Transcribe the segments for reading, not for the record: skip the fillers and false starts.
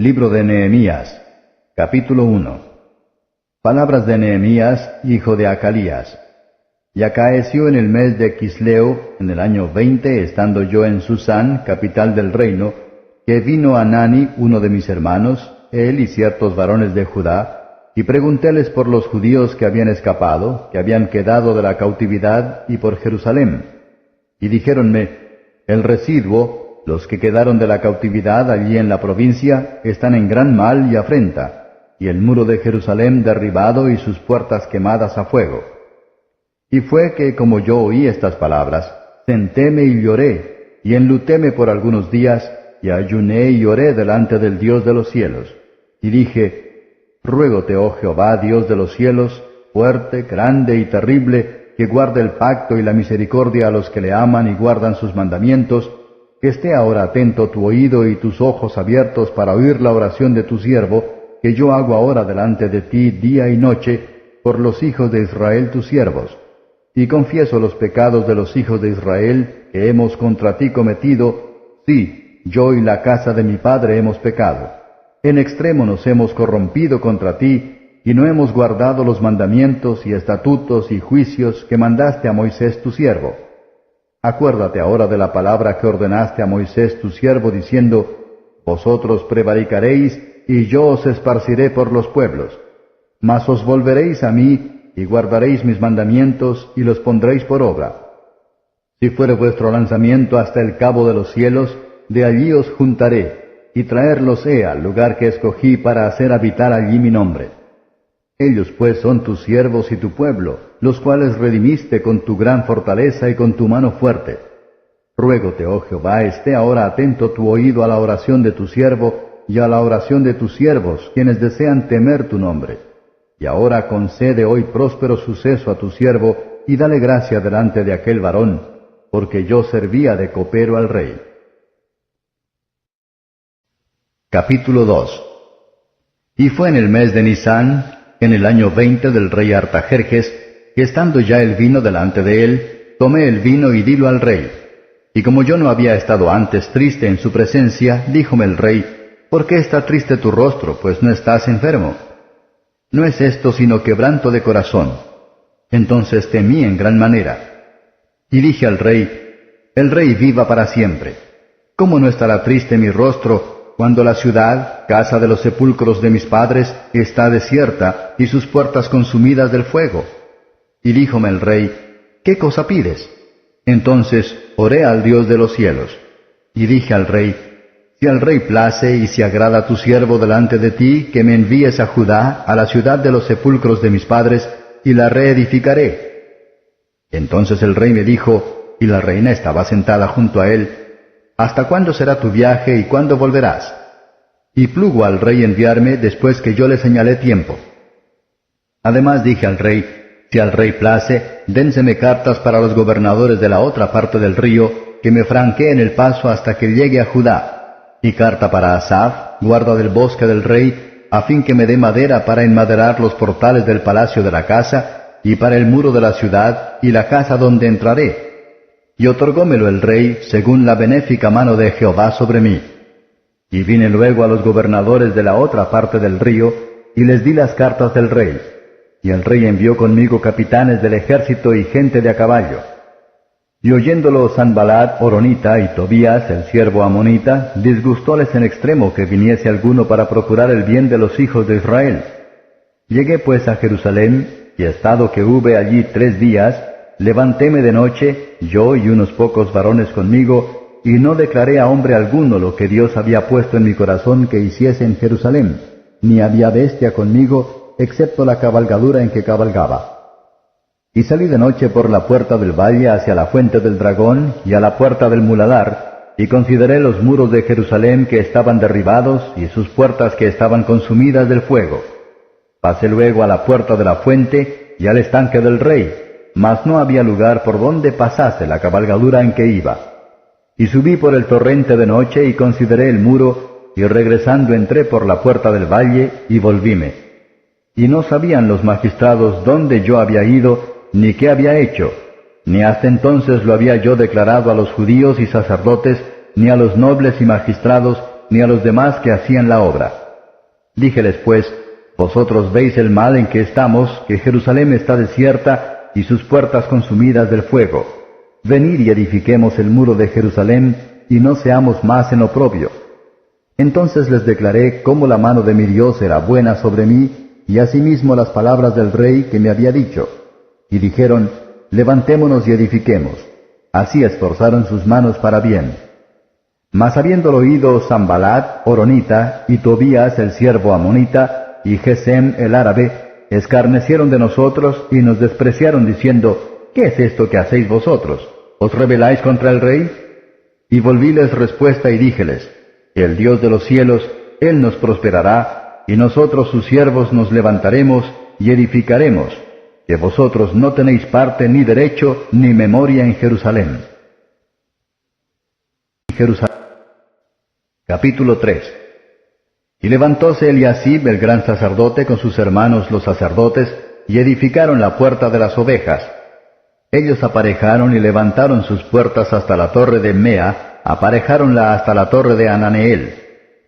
Libro de Nehemías, capítulo 1. Palabras de Nehemías, hijo de Acalías. Y acaeció en el mes de Quisleo, en el año 20, estando yo en Susán, capital del reino, que vino Hanani, uno de mis hermanos, él y ciertos varones de Judá, y preguntéles por los judíos que habían escapado, que habían quedado de la cautividad, y por Jerusalén. Y dijéronme, el residuo, los que quedaron de la cautividad allí en la provincia, están en gran mal y afrenta, y el muro de Jerusalén derribado y sus puertas quemadas a fuego. Y fue que, como yo oí estas palabras, sentéme y lloré, y enlutéme por algunos días, y ayuné y oré delante del Dios de los cielos. Y dije, ruégote, oh Jehová, Dios de los cielos, fuerte, grande y terrible, que guarde el pacto y la misericordia a los que le aman y guardan sus mandamientos, que esté ahora atento tu oído y tus ojos abiertos para oír la oración de tu siervo, que yo hago ahora delante de ti día y noche, por los hijos de Israel tus siervos. Y confieso los pecados de los hijos de Israel que hemos contra ti cometido, sí, yo y la casa de mi padre hemos pecado. En extremo nos hemos corrompido contra ti, y no hemos guardado los mandamientos y estatutos y juicios que mandaste a Moisés tu siervo. Acuérdate ahora de la palabra que ordenaste a Moisés tu siervo, diciendo, vosotros prevaricaréis, y yo os esparciré por los pueblos. Mas os volveréis a mí, y guardaréis mis mandamientos, y los pondréis por obra. Si fuere vuestro lanzamiento hasta el cabo de los cielos, de allí os juntaré, y traerlos he al lugar que escogí para hacer habitar allí mi nombre. Ellos pues son tus siervos y tu pueblo, los cuales redimiste con tu gran fortaleza y con tu mano fuerte. Ruégote, oh Jehová, esté ahora atento tu oído a la oración de tu siervo y a la oración de tus siervos, quienes desean temer tu nombre. Y ahora concede hoy próspero suceso a tu siervo, y dale gracia delante de aquel varón, porque yo servía de copero al rey. Capítulo 2. Y fue en el mes de Nisán, en el año 20 del rey Artajerjes, que estando ya el vino delante de él, tomé el vino y dilo al rey. Y como yo no había estado antes triste en su presencia, díjome el rey, ¿por qué está triste tu rostro, pues no estás enfermo? No es esto sino quebranto de corazón. Entonces temí en gran manera. Y dije al rey, el rey viva para siempre. ¿Cómo no estará triste mi rostro, cuando la ciudad, casa de los sepulcros de mis padres, está desierta y sus puertas consumidas del fuego? Y díjome el rey, ¿qué cosa pides? Entonces oré al Dios de los cielos. Y dije al rey, si al rey place y si agrada a tu siervo delante de ti, que me envíes a Judá, a la ciudad de los sepulcros de mis padres, y la reedificaré. Entonces el rey me dijo, y la reina estaba sentada junto a él, ¿hasta cuándo será tu viaje y cuándo volverás? Y plugo al rey enviarme después que yo le señalé tiempo. Además dije al rey, si al rey place, dénseme cartas para los gobernadores de la otra parte del río, que me franqueen el paso hasta que llegue a Judá, y carta para Asaf, guarda del bosque del rey, a fin que me dé madera para enmaderar los portales del palacio de la casa, y para el muro de la ciudad, y la casa donde entraré. Y otorgómelo el rey, según la benéfica mano de Jehová sobre mí. Y vine luego a los gobernadores de la otra parte del río, y les di las cartas del rey. Y el rey envió conmigo capitanes del ejército y gente de a caballo. Y oyéndolo Sanballat horonita y Tobías, el siervo amonita, disgustóles en extremo que viniese alguno para procurar el bien de los hijos de Israel. Llegué pues a Jerusalén, y estado que hube allí 3 días, levantéme de noche, yo y unos pocos varones conmigo, y no declaré a hombre alguno lo que Dios había puesto en mi corazón que hiciese en Jerusalén, ni había bestia conmigo, excepto la cabalgadura en que cabalgaba. Y salí de noche por la puerta del valle hacia la fuente del dragón y a la puerta del muladar, y consideré los muros de Jerusalén que estaban derribados y sus puertas que estaban consumidas del fuego. Pasé luego a la puerta de la fuente y al estanque del rey, mas no había lugar por donde pasase la cabalgadura en que iba. Y subí por el torrente de noche y consideré el muro, y regresando entré por la puerta del valle y volvíme. Y no sabían los magistrados dónde yo había ido, ni qué había hecho, ni hasta entonces lo había yo declarado a los judíos y sacerdotes, ni a los nobles y magistrados, ni a los demás que hacían la obra. Díjeles pues, vosotros veis el mal en que estamos, que Jerusalén está desierta y sus puertas consumidas del fuego. Venid y edifiquemos el muro de Jerusalén, y no seamos más en oprobio. Entonces les declaré cómo la mano de mi Dios era buena sobre mí, y asimismo las palabras del rey que me había dicho. Y dijeron, levantémonos y edifiquemos. Así esforzaron sus manos para bien. Mas habiéndolo oído Sanballat, horonita, y Tobías el siervo amonita, y Gesem el árabe, escarnecieron de nosotros y nos despreciaron diciendo, ¿qué es esto que hacéis vosotros? ¿Os rebeláis contra el rey? Y volvíles respuesta y díjeles, el Dios de los cielos, Él nos prosperará, y nosotros sus siervos nos levantaremos y edificaremos, que vosotros no tenéis parte ni derecho ni memoria en Jerusalén. Capítulo 3. Y levantóse Eliasib el gran sacerdote con sus hermanos los sacerdotes, y edificaron la puerta de las ovejas. Ellos aparejaron y levantaron sus puertas hasta la torre de Mea, aparejáronla hasta la torre de Ananeel.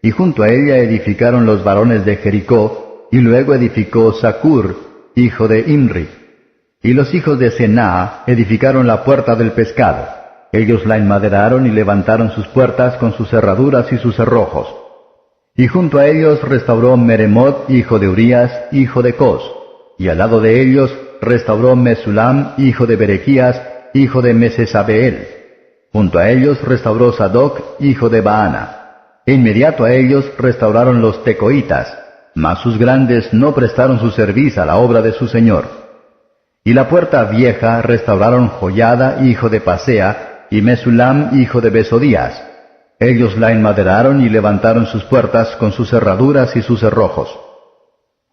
Y junto a ella edificaron los varones de Jericó, y luego edificó Zacur, hijo de Imri. Y los hijos de Senaa edificaron la puerta del pescado. Ellos la enmaderaron y levantaron sus puertas con sus cerraduras y sus cerrojos. Y junto a ellos restauró Meremot, hijo de Urías, hijo de Cos. Y al lado de ellos restauró Mesulam, hijo de Berequías, hijo de Mesesabeel. Junto a ellos restauró Sadoc, hijo de Baana. E inmediato a ellos restauraron los tecoitas, mas sus grandes no prestaron su servicio a la obra de su señor. Y la puerta vieja restauraron Joyada, hijo de Pasea, y Mesulam, hijo de Besodías. Ellos la enmaderaron y levantaron sus puertas con sus cerraduras y sus cerrojos.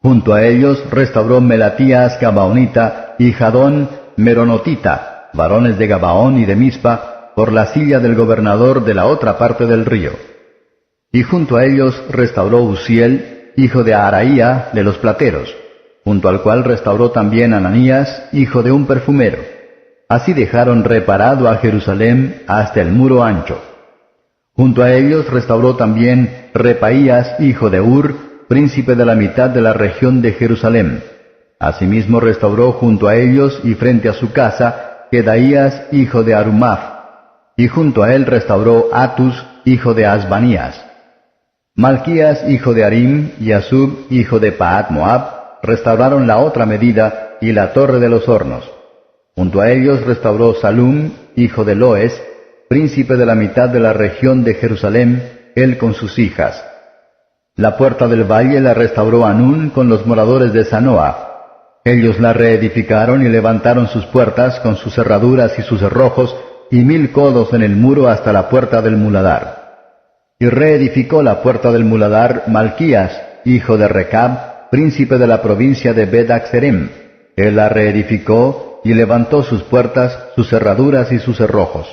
Junto a ellos restauró Melatías Gabaonita y Jadón Meronotita, varones de Gabaón y de Mispa, por la silla del gobernador de la otra parte del río. Y junto a ellos restauró Uziel, hijo de Araía, de los plateros, junto al cual restauró también Ananías, hijo de un perfumero. Así dejaron reparado a Jerusalén hasta el muro ancho. Junto a ellos restauró también Repaías, hijo de Ur, príncipe de la mitad de la región de Jerusalén. Asimismo restauró junto a ellos y frente a su casa Jedaías, hijo de Arumaf. Y junto a él restauró Atus, hijo de Asbanías. Malquías, hijo de Arim, y Asub, hijo de Paat Moab, restauraron la otra medida y la torre de los hornos. Junto a ellos restauró Salum, hijo de Loes, príncipe de la mitad de la región de Jerusalén, él con sus hijas. La puerta del valle la restauró Anún con los moradores de Zanoa. Ellos la reedificaron y levantaron sus puertas con sus cerraduras y sus cerrojos, y 1000 codos en el muro hasta la puerta del muladar. Y reedificó la puerta del muladar Malquías, hijo de Recab, príncipe de la provincia de Bet-Acserem. Él la reedificó y levantó sus puertas, sus cerraduras y sus cerrojos.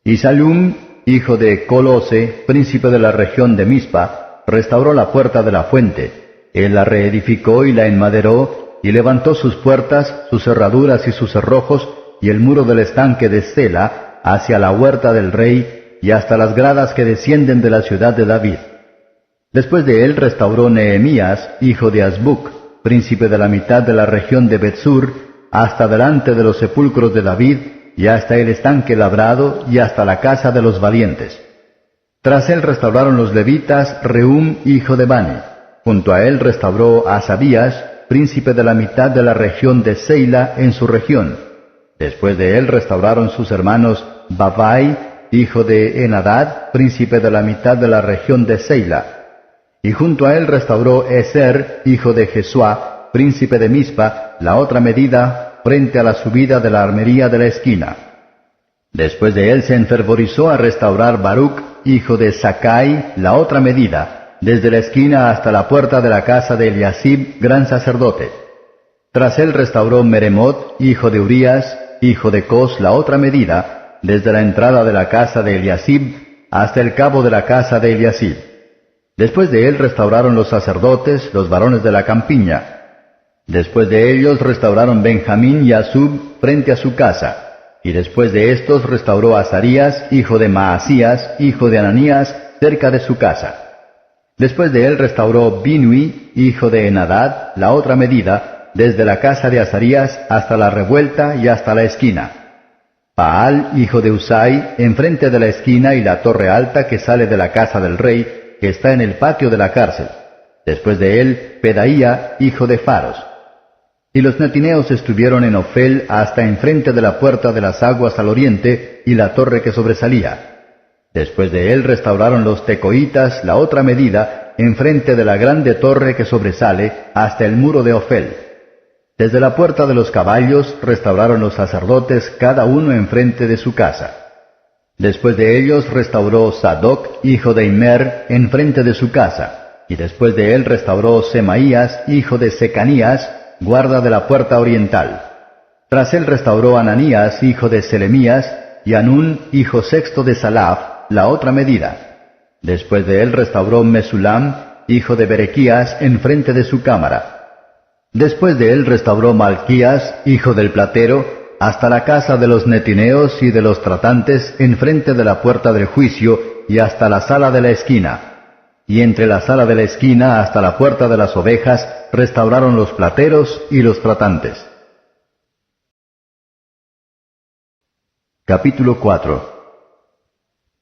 Y Salum, hijo de Colose, príncipe de la región de Mispa, restauró la puerta de la fuente. Él la reedificó y la enmaderó, y levantó sus puertas, sus cerraduras y sus cerrojos, y el muro del estanque de Sela, hacia la huerta del rey, y hasta las gradas que descienden de la ciudad de David. Después de él restauró Nehemías, hijo de Azbuc, príncipe de la mitad de la región de Betsur, hasta delante de los sepulcros de David, y hasta el estanque labrado, y hasta la casa de los valientes. Tras él restauraron los levitas Reum, hijo de Bani. Junto a él restauró Asabías, príncipe de la mitad de la región de Seila en su región. Después de él restauraron sus hermanos Babai, hijo de Enadad, príncipe de la mitad de la región de Seila. Y junto a él restauró Eser, hijo de Jesua, príncipe de Mispa, la otra medida, frente a la subida de la armería de la esquina. Después de él se enfervorizó a restaurar Baruc, hijo de Sakai, la otra medida, desde la esquina hasta la puerta de la casa de Eliasib, gran sacerdote. Tras él restauró Meremot, hijo de Urías, hijo de Cos, la otra medida, desde la entrada de la casa de Eliasib hasta el cabo de la casa de Eliasib. Después de él restauraron los sacerdotes, los varones de la campiña. Después de ellos restauraron Benjamín y Asub frente a su casa. Y después de estos restauró Azarías, hijo de Maasías, hijo de Ananías, cerca de su casa. Después de él restauró Binui, hijo de Henadad, la otra medida, desde la casa de Azarías hasta la revuelta y hasta la esquina. Paal, hijo de Usai, enfrente de la esquina y la torre alta que sale de la casa del rey, que está en el patio de la cárcel. Después de él, Pedaía, hijo de Faros. Y los netineos estuvieron en Ofel hasta enfrente de la puerta de las aguas al oriente y la torre que sobresalía. Después de él restauraron los tecoitas la otra medida, enfrente de la grande torre que sobresale, hasta el muro de Ofel. Desde la puerta de los caballos restauraron los sacerdotes cada uno enfrente de su casa. Después de ellos restauró Sadoc, hijo de Immer, enfrente de su casa, y después de él restauró Semaías, hijo de Secanías, guarda de la puerta oriental. Tras él restauró Ananías, hijo de Selemías, y Anún, hijo sexto de Salaf, la otra medida. Después de él restauró Mesulam, hijo de Berequías, enfrente de su cámara. Después de él restauró Malquías, hijo del platero, hasta la casa de los netineos y de los tratantes, enfrente de la puerta del juicio, y hasta la sala de la esquina. Y entre la sala de la esquina hasta la puerta de las ovejas, restauraron los plateros y los tratantes. Capítulo 4.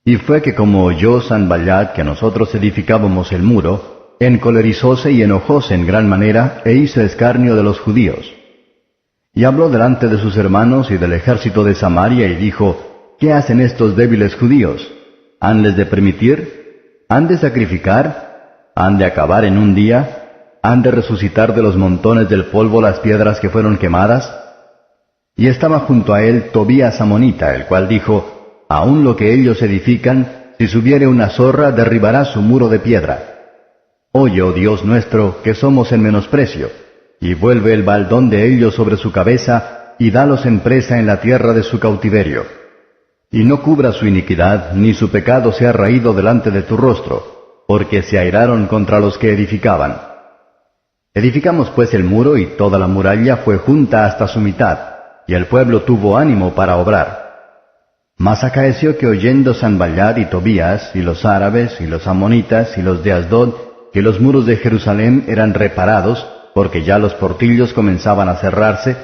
Y fue que como oyó Sanballat que nosotros edificábamos el muro, encolerizóse y enojóse en gran manera, e hizo escarnio de los judíos. Y habló delante de sus hermanos y del ejército de Samaria, y dijo, ¿qué hacen estos débiles judíos? ¿Hanles de permitir? ¿Han de sacrificar? ¿Han de acabar en un día? ¿Han de resucitar de los montones del polvo las piedras que fueron quemadas? Y estaba junto a él Tobías amonita, el cual dijo, aun lo que ellos edifican, si subiere una zorra, derribará su muro de piedra. Oye, oh Dios nuestro, que somos en menosprecio, y vuelve el baldón de ellos sobre su cabeza, y dalos en presa en la tierra de su cautiverio. Y no cubra su iniquidad, ni su pecado sea raído delante de tu rostro, porque se airaron contra los que edificaban. Edificamos pues el muro, y toda la muralla fue junta hasta su mitad, y el pueblo tuvo ánimo para obrar. Mas acaeció que oyendo Sanballat y Tobías, y los árabes, y los amonitas, y los de Asdod, que los muros de Jerusalén eran reparados, porque ya los portillos comenzaban a cerrarse,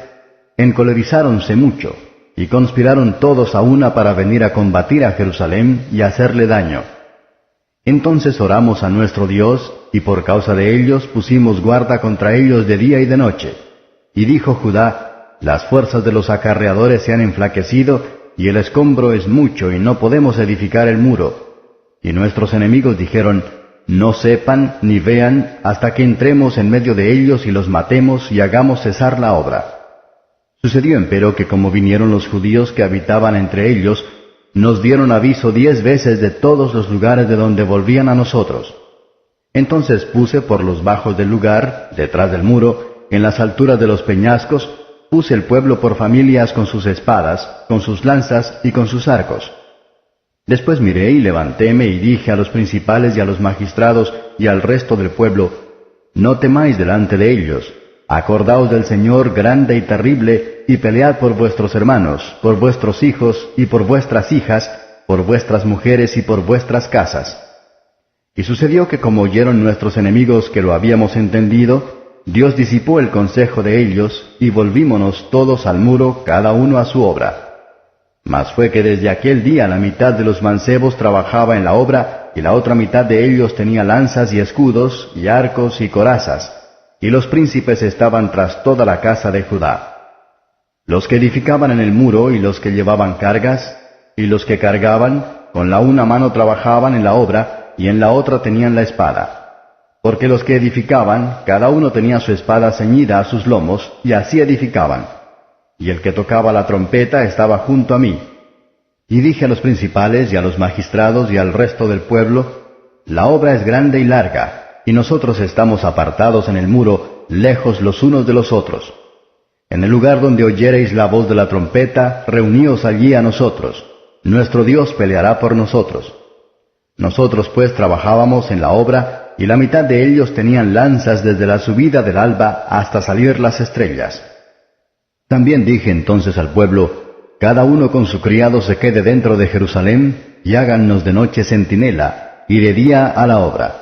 encolerizáronse mucho, y conspiraron todos a una para venir a combatir a Jerusalén y hacerle daño. Entonces oramos a nuestro Dios, y por causa de ellos pusimos guarda contra ellos de día y de noche. Y dijo Judá, las fuerzas de los acarreadores se han enflaquecido, y el escombro es mucho, y no podemos edificar el muro. Y nuestros enemigos dijeron, no sepan ni vean hasta que entremos en medio de ellos y los matemos y hagamos cesar la obra. Sucedió empero que como vinieron los judíos que habitaban entre ellos, nos dieron aviso 10 veces de todos los lugares de donde volvían a nosotros. Entonces puse por los bajos del lugar, detrás del muro, en las alturas de los peñascos, puse el pueblo por familias con sus espadas, con sus lanzas y con sus arcos. Después miré y levantéme y dije a los principales y a los magistrados y al resto del pueblo, no temáis delante de ellos, acordaos del Señor grande y terrible, y pelead por vuestros hermanos, por vuestros hijos y por vuestras hijas, por vuestras mujeres y por vuestras casas. Y sucedió que como oyeron nuestros enemigos que lo habíamos entendido, Dios disipó el consejo de ellos, y volvímonos todos al muro, cada uno a su obra. Mas fue que desde aquel día la mitad de los mancebos trabajaba en la obra, y la otra mitad de ellos tenía lanzas y escudos, y arcos y corazas, y los príncipes estaban tras toda la casa de Judá. Los que edificaban en el muro, y los que llevaban cargas, y los que cargaban, con la una mano trabajaban en la obra, y en la otra tenían la espada. Porque los que edificaban, cada uno tenía su espada ceñida a sus lomos, y así edificaban. Y el que tocaba la trompeta estaba junto a mí. Y dije a los principales y a los magistrados y al resto del pueblo, la obra es grande y larga, y nosotros estamos apartados en el muro, lejos los unos de los otros. En el lugar donde oyereis la voz de la trompeta, reuníos allí a nosotros. Nuestro Dios peleará por nosotros. Nosotros pues trabajábamos en la obra, y la mitad de ellos tenían lanzas desde la subida del alba hasta salir las estrellas. También dije entonces al pueblo, cada uno con su criado se quede dentro de Jerusalén, y hágannos de noche centinela, y de día a la obra.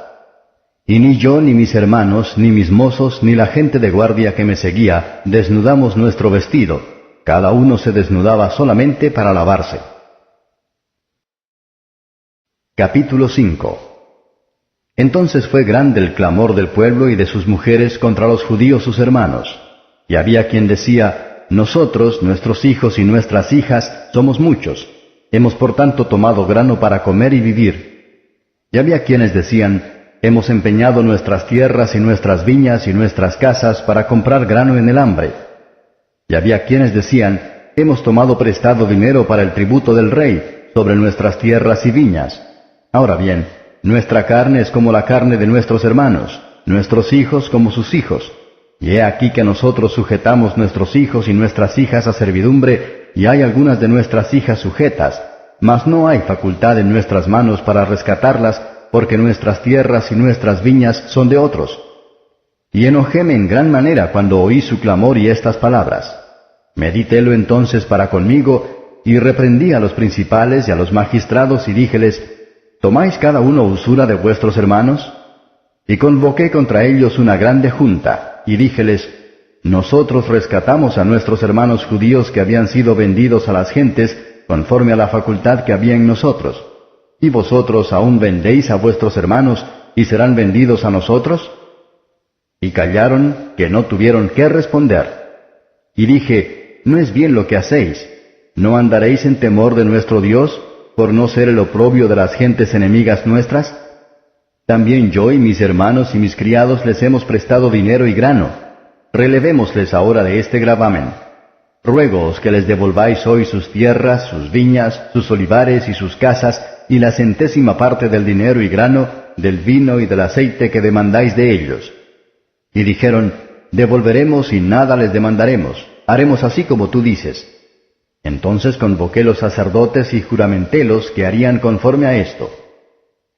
Y ni yo, ni mis hermanos, ni mis mozos, ni la gente de guardia que me seguía, desnudamos nuestro vestido, cada uno se desnudaba solamente para lavarse. Capítulo 5. Entonces fue grande el clamor del pueblo y de sus mujeres contra los judíos sus hermanos. Y había quien decía, nosotros, nuestros hijos y nuestras hijas, somos muchos. Hemos por tanto tomado grano para comer y vivir. Y había quienes decían, hemos empeñado nuestras tierras y nuestras viñas y nuestras casas para comprar grano en el hambre. Y había quienes decían, hemos tomado prestado dinero para el tributo del rey sobre nuestras tierras y viñas. Ahora bien, nuestra carne es como la carne de nuestros hermanos, nuestros hijos como sus hijos. Y he aquí que nosotros sujetamos nuestros hijos y nuestras hijas a servidumbre, y hay algunas de nuestras hijas sujetas, mas no hay facultad en nuestras manos para rescatarlas, porque nuestras tierras y nuestras viñas son de otros. Y enojéme en gran manera cuando oí su clamor y estas palabras. Medítelo entonces para conmigo, y reprendí a los principales y a los magistrados, y díjeles, ¿tomáis cada uno usura de vuestros hermanos? Y convoqué contra ellos una grande junta, y díjeles, nosotros rescatamos a nuestros hermanos judíos que habían sido vendidos a las gentes, conforme a la facultad que había en nosotros. ¿Y vosotros aún vendéis a vuestros hermanos, y serán vendidos a nosotros? Y callaron, que no tuvieron qué responder. Y dije, no es bien lo que hacéis. ¿No andaréis en temor de nuestro Dios, por no ser el oprobio de las gentes enemigas nuestras? También yo y mis hermanos y mis criados les hemos prestado dinero y grano. Relevémosles ahora de este gravamen. Ruégoos que les devolváis hoy sus tierras, sus viñas, sus olivares y sus casas, y la 100ª parte del dinero y grano, del vino y del aceite que demandáis de ellos. Y dijeron, devolveremos y nada les demandaremos, haremos así como tú dices. Entonces convoqué los sacerdotes y juramentélos que harían conforme a esto.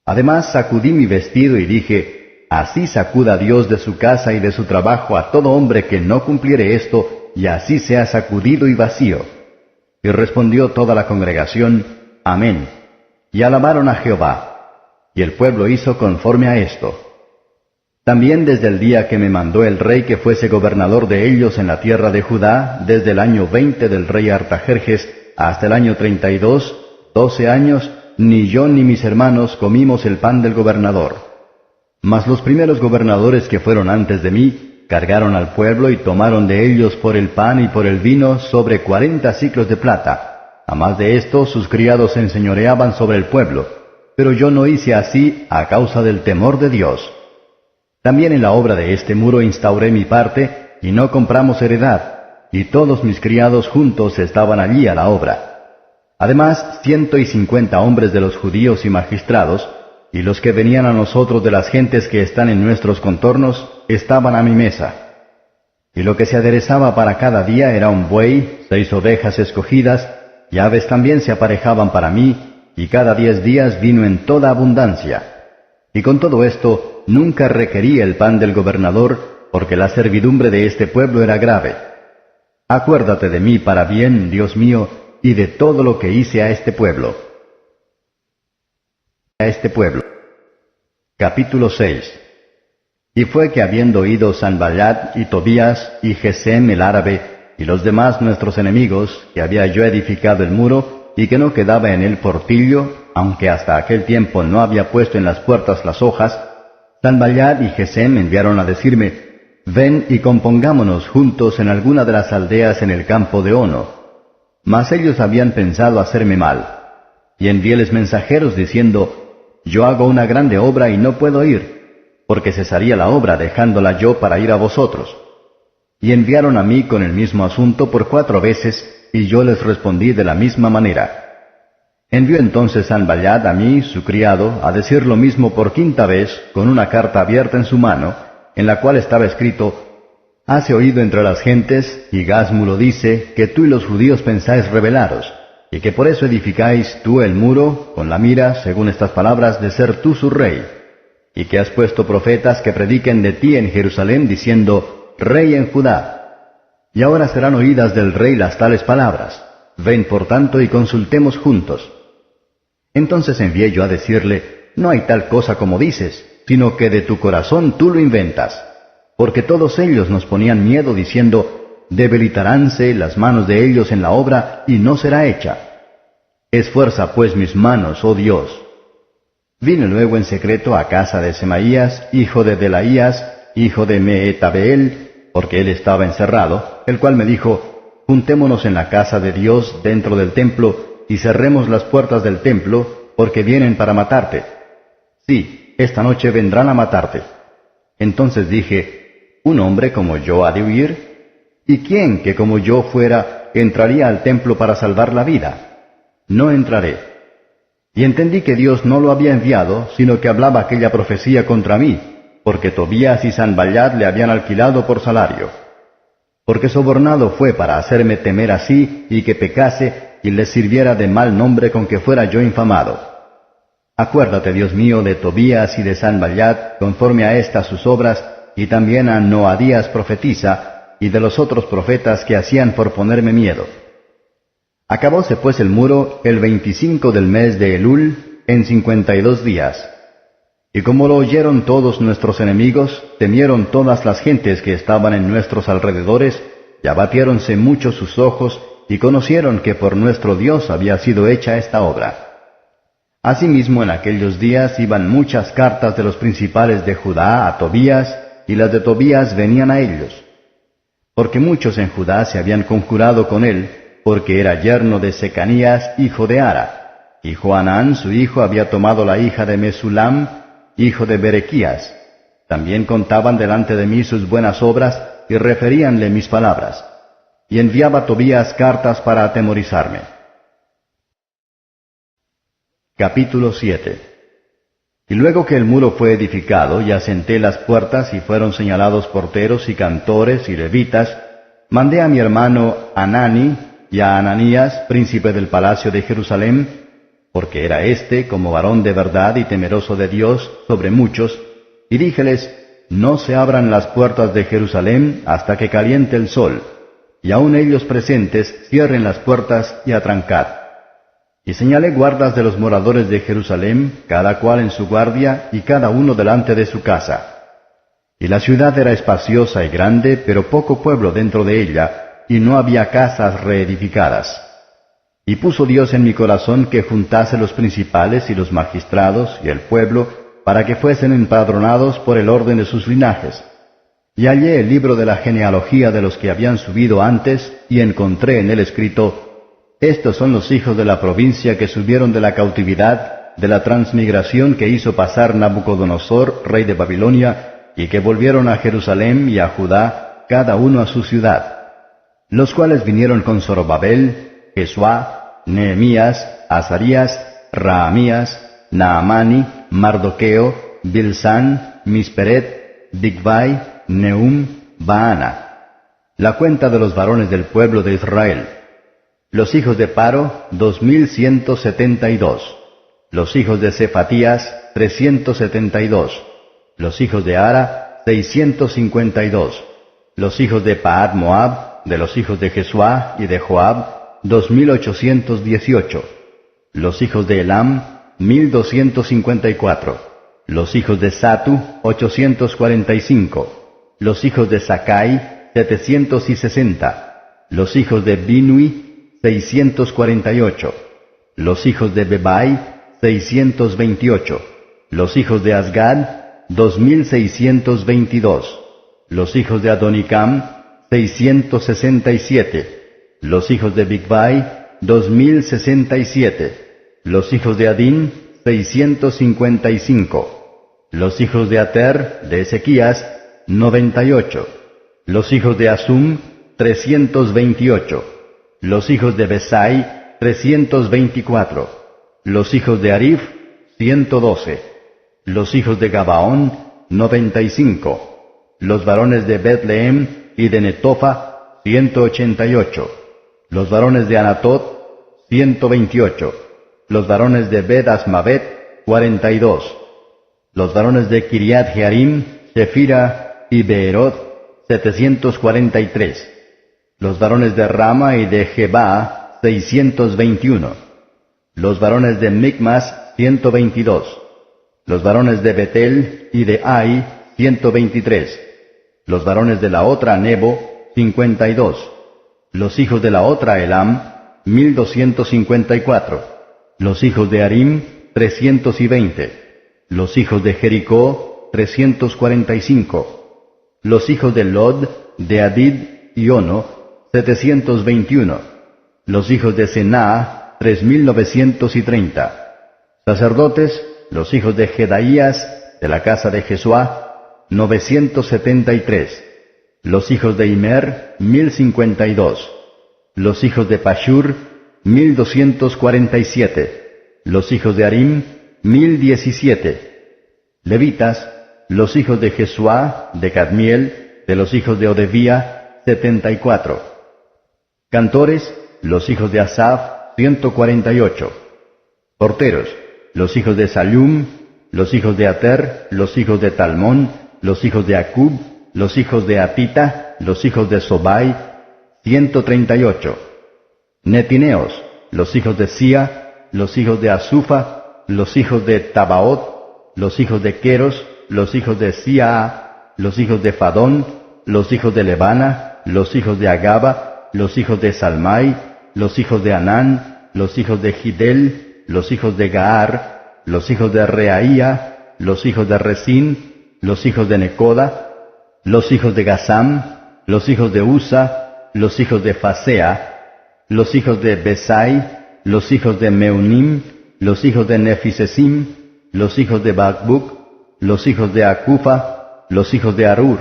Además sacudí mi vestido y dije, así sacuda Dios de su casa y de su trabajo a todo hombre que no cumpliere esto, y así sea sacudido y vacío. Y respondió toda la congregación, amén. Y alabaron a Jehová. Y el pueblo hizo conforme a esto. También desde el día que me mandó el rey que fuese gobernador de ellos en la tierra de Judá, desde el año 20 del rey Artajerjes hasta el año 32, 12 años, ni yo ni mis hermanos comimos el pan del gobernador. Mas los primeros gobernadores que fueron antes de mí, cargaron al pueblo y tomaron de ellos por el pan y por el vino sobre 40 siclos de plata. A más de esto, sus criados se enseñoreaban sobre el pueblo. Pero yo no hice así a causa del temor de Dios. También en la obra de este muro instauré mi parte, y no compramos heredad, y todos mis criados juntos estaban allí a la obra. Además, 150 hombres de los judíos y magistrados, y los que venían a nosotros de las gentes que están en nuestros contornos, estaban a mi mesa. Y lo que se aderezaba para cada día era un buey, 6 ovejas escogidas, y aves también se aparejaban para mí, y cada 10 días vino en toda abundancia. Y con todo esto, nunca requerí el pan del gobernador, porque la servidumbre de este pueblo era grave. Acuérdate de mí para bien, Dios mío, y de todo lo que hice a este pueblo. Capítulo 6. Y fue que habiendo oído Sanballat y Tobías y Gesem el árabe, y los demás nuestros enemigos, que había yo edificado el muro, y que no quedaba en él portillo, aunque hasta aquel tiempo no había puesto en las puertas las hojas, Sanballat y Gesem enviaron a decirme, ven y compongámonos juntos en alguna de las aldeas en el campo de Ono. Mas ellos habían pensado hacerme mal. Y enviéles mensajeros diciendo, yo hago una grande obra y no puedo ir, porque cesaría la obra dejándola yo para ir a vosotros. Y enviaron a mí con el mismo asunto por 4 veces, y yo les respondí de la misma manera. Envió entonces Sanballat a mí, su criado, a decir lo mismo por 5ª vez, con una carta abierta en su mano, en la cual estaba escrito, hase oído entre las gentes, y Gásmulo dice, que tú y los judíos pensáis rebelaros, y que por eso edificáis tú el muro, con la mira, según estas palabras, de ser tú su rey, y que has puesto profetas que prediquen de ti en Jerusalén, diciendo, Rey en Judá. Y ahora serán oídas del rey las tales palabras. Ven por tanto y consultemos juntos. Entonces envié yo a decirle, no hay tal cosa como dices, sino que de tu corazón tú lo inventas. Porque todos ellos nos ponían miedo diciendo, debilitaránse las manos de ellos en la obra y no será hecha. Esfuerza pues mis manos, oh Dios. Vine luego en secreto a casa de Semaías, hijo de Delaías, hijo de Mehetabeel, porque él estaba encerrado, el cual me dijo, juntémonos en la casa de Dios dentro del templo, y cerremos las puertas del templo, porque vienen para matarte. Sí, esta noche vendrán a matarte. Entonces dije, ¿un hombre como yo ha de huir? ¿Y quién que como yo fuera entraría al templo para salvar la vida? No entraré. Y entendí que Dios no lo había enviado, sino que hablaba aquella profecía contra mí, porque Tobías y Sanballat le habían alquilado por salario. Porque sobornado fue para hacerme temer así, y que pecase, y les sirviera de mal nombre con que fuera yo infamado. Acuérdate, Dios mío, de Tobías y de Sanballat, conforme a estas sus obras, y también a Noadías profetisa, y de los otros profetas que hacían por ponerme miedo. Acabóse pues el muro el 25 del mes de Elul, en 52 días. Y como lo oyeron todos nuestros enemigos, temieron todas las gentes que estaban en nuestros alrededores, y abatiéronse mucho sus ojos, y conocieron que por nuestro Dios había sido hecha esta obra. Asimismo en aquellos días iban muchas cartas de los principales de Judá a Tobías, y las de Tobías venían a ellos. Porque muchos en Judá se habían conjurado con él, porque era yerno de Secanías, hijo de Ara, y Johanán su hijo había tomado la hija de Mesulam, hijo de Berequías. También contaban delante de mí sus buenas obras, y referíanle mis palabras. Y enviaba Tobías cartas para atemorizarme. Capítulo 7. Y luego que el muro fue edificado, y asenté las puertas, y fueron señalados porteros y cantores y levitas, mandé a mi hermano Hanani y a Ananías, príncipe del palacio de Jerusalén, porque era éste, como varón de verdad y temeroso de Dios, sobre muchos, y díjeles, no se abran las puertas de Jerusalén hasta que caliente el sol, y aun ellos presentes cierren las puertas y atrancad. Y señalé guardas de los moradores de Jerusalén, cada cual en su guardia, y cada uno delante de su casa. Y la ciudad era espaciosa y grande, pero poco pueblo dentro de ella, y no había casas reedificadas. Y puso Dios en mi corazón que juntase los principales y los magistrados y el pueblo, para que fuesen empadronados por el orden de sus linajes. Y hallé el libro de la genealogía de los que habían subido antes, y encontré en él escrito, estos son los hijos de la provincia que subieron de la cautividad, de la transmigración que hizo pasar Nabucodonosor, rey de Babilonia, y que volvieron a Jerusalén y a Judá, cada uno a su ciudad. Los cuales vinieron con Zorobabel, Jesuá, Nehemías, Azarías, Raamías, Naamani, Mardoqueo, Bilsán, Misperet, Bigvai, Nehum, Baana. La cuenta de los varones del pueblo de Israel. Los hijos de Paro, 2172. Los hijos de Cefatías, 372. Los hijos de Ara, 652. Los hijos de Paad Moab, de los hijos de Jesuá y de Joab, 2818. Los hijos de Elam, 1254. Los hijos de Satu, 845. Los hijos de Sakai, 760. Los hijos de Binui, 648. Los hijos de Bebai, 628. Los hijos de Asgad, 2622. Los hijos de Adonicam, 667. Los hijos de Bigvai, 2067. Los hijos de Adín, 655. Los hijos de Ater, de Ezequías, 98. Los hijos de Asum, 328. Los hijos de Besai, 324. Los hijos de Arif, 112. Los hijos de Gabaón, 95. Los varones de Betlehem y de Netofa, 188. Los varones de Anatot, 128. Los varones de Bet Asmavet, 42. Los varones de Kiriat Jearim, Shefira y Beerot, 743. Los varones de Rama y de Jeba, 621. Los varones de Micmas, 122. Los varones de Betel y de Ai, 123. Los varones de la otra Nebo, 52. Los hijos de la otra Elam, 1254. Los hijos de Arim, 320. Los hijos de Jericó, 345. Los hijos de Lod, de Adid y Ono, 721. Los hijos de Senaa, 3930. Sacerdotes, los hijos de Jedaías, de la casa de Jesuá, 973. Los hijos de Imer, 1052. Los hijos de Pashur, 1247. Los hijos de Arim, 1017. Levitas, los hijos de Jesuá, de Cadmiel, de los hijos de Odevía, 74. Cantores, los hijos de Asaf, 148. Porteros, los hijos de Salum, los hijos de Ater, los hijos de Talmón, los hijos de Acub, los hijos de Atita, los hijos de Sobai, 138. Netineos, los hijos de Sia, los hijos de Asufa, los hijos de Tabaot, los hijos de Queros, los hijos de Sia, los hijos de Fadón, los hijos de Lebana, los hijos de Agaba, los hijos de Salmai, los hijos de Anán, los hijos de Gidel, los hijos de Gaar, los hijos de Reaía, los hijos de Resín, los hijos de Necoda, los hijos de Gazam, los hijos de Usa, los hijos de Fasea, los hijos de Besai, los hijos de Meunim, los hijos de Nefisesim, los hijos de Bakbuk, los hijos de Acufa, los hijos de Arur,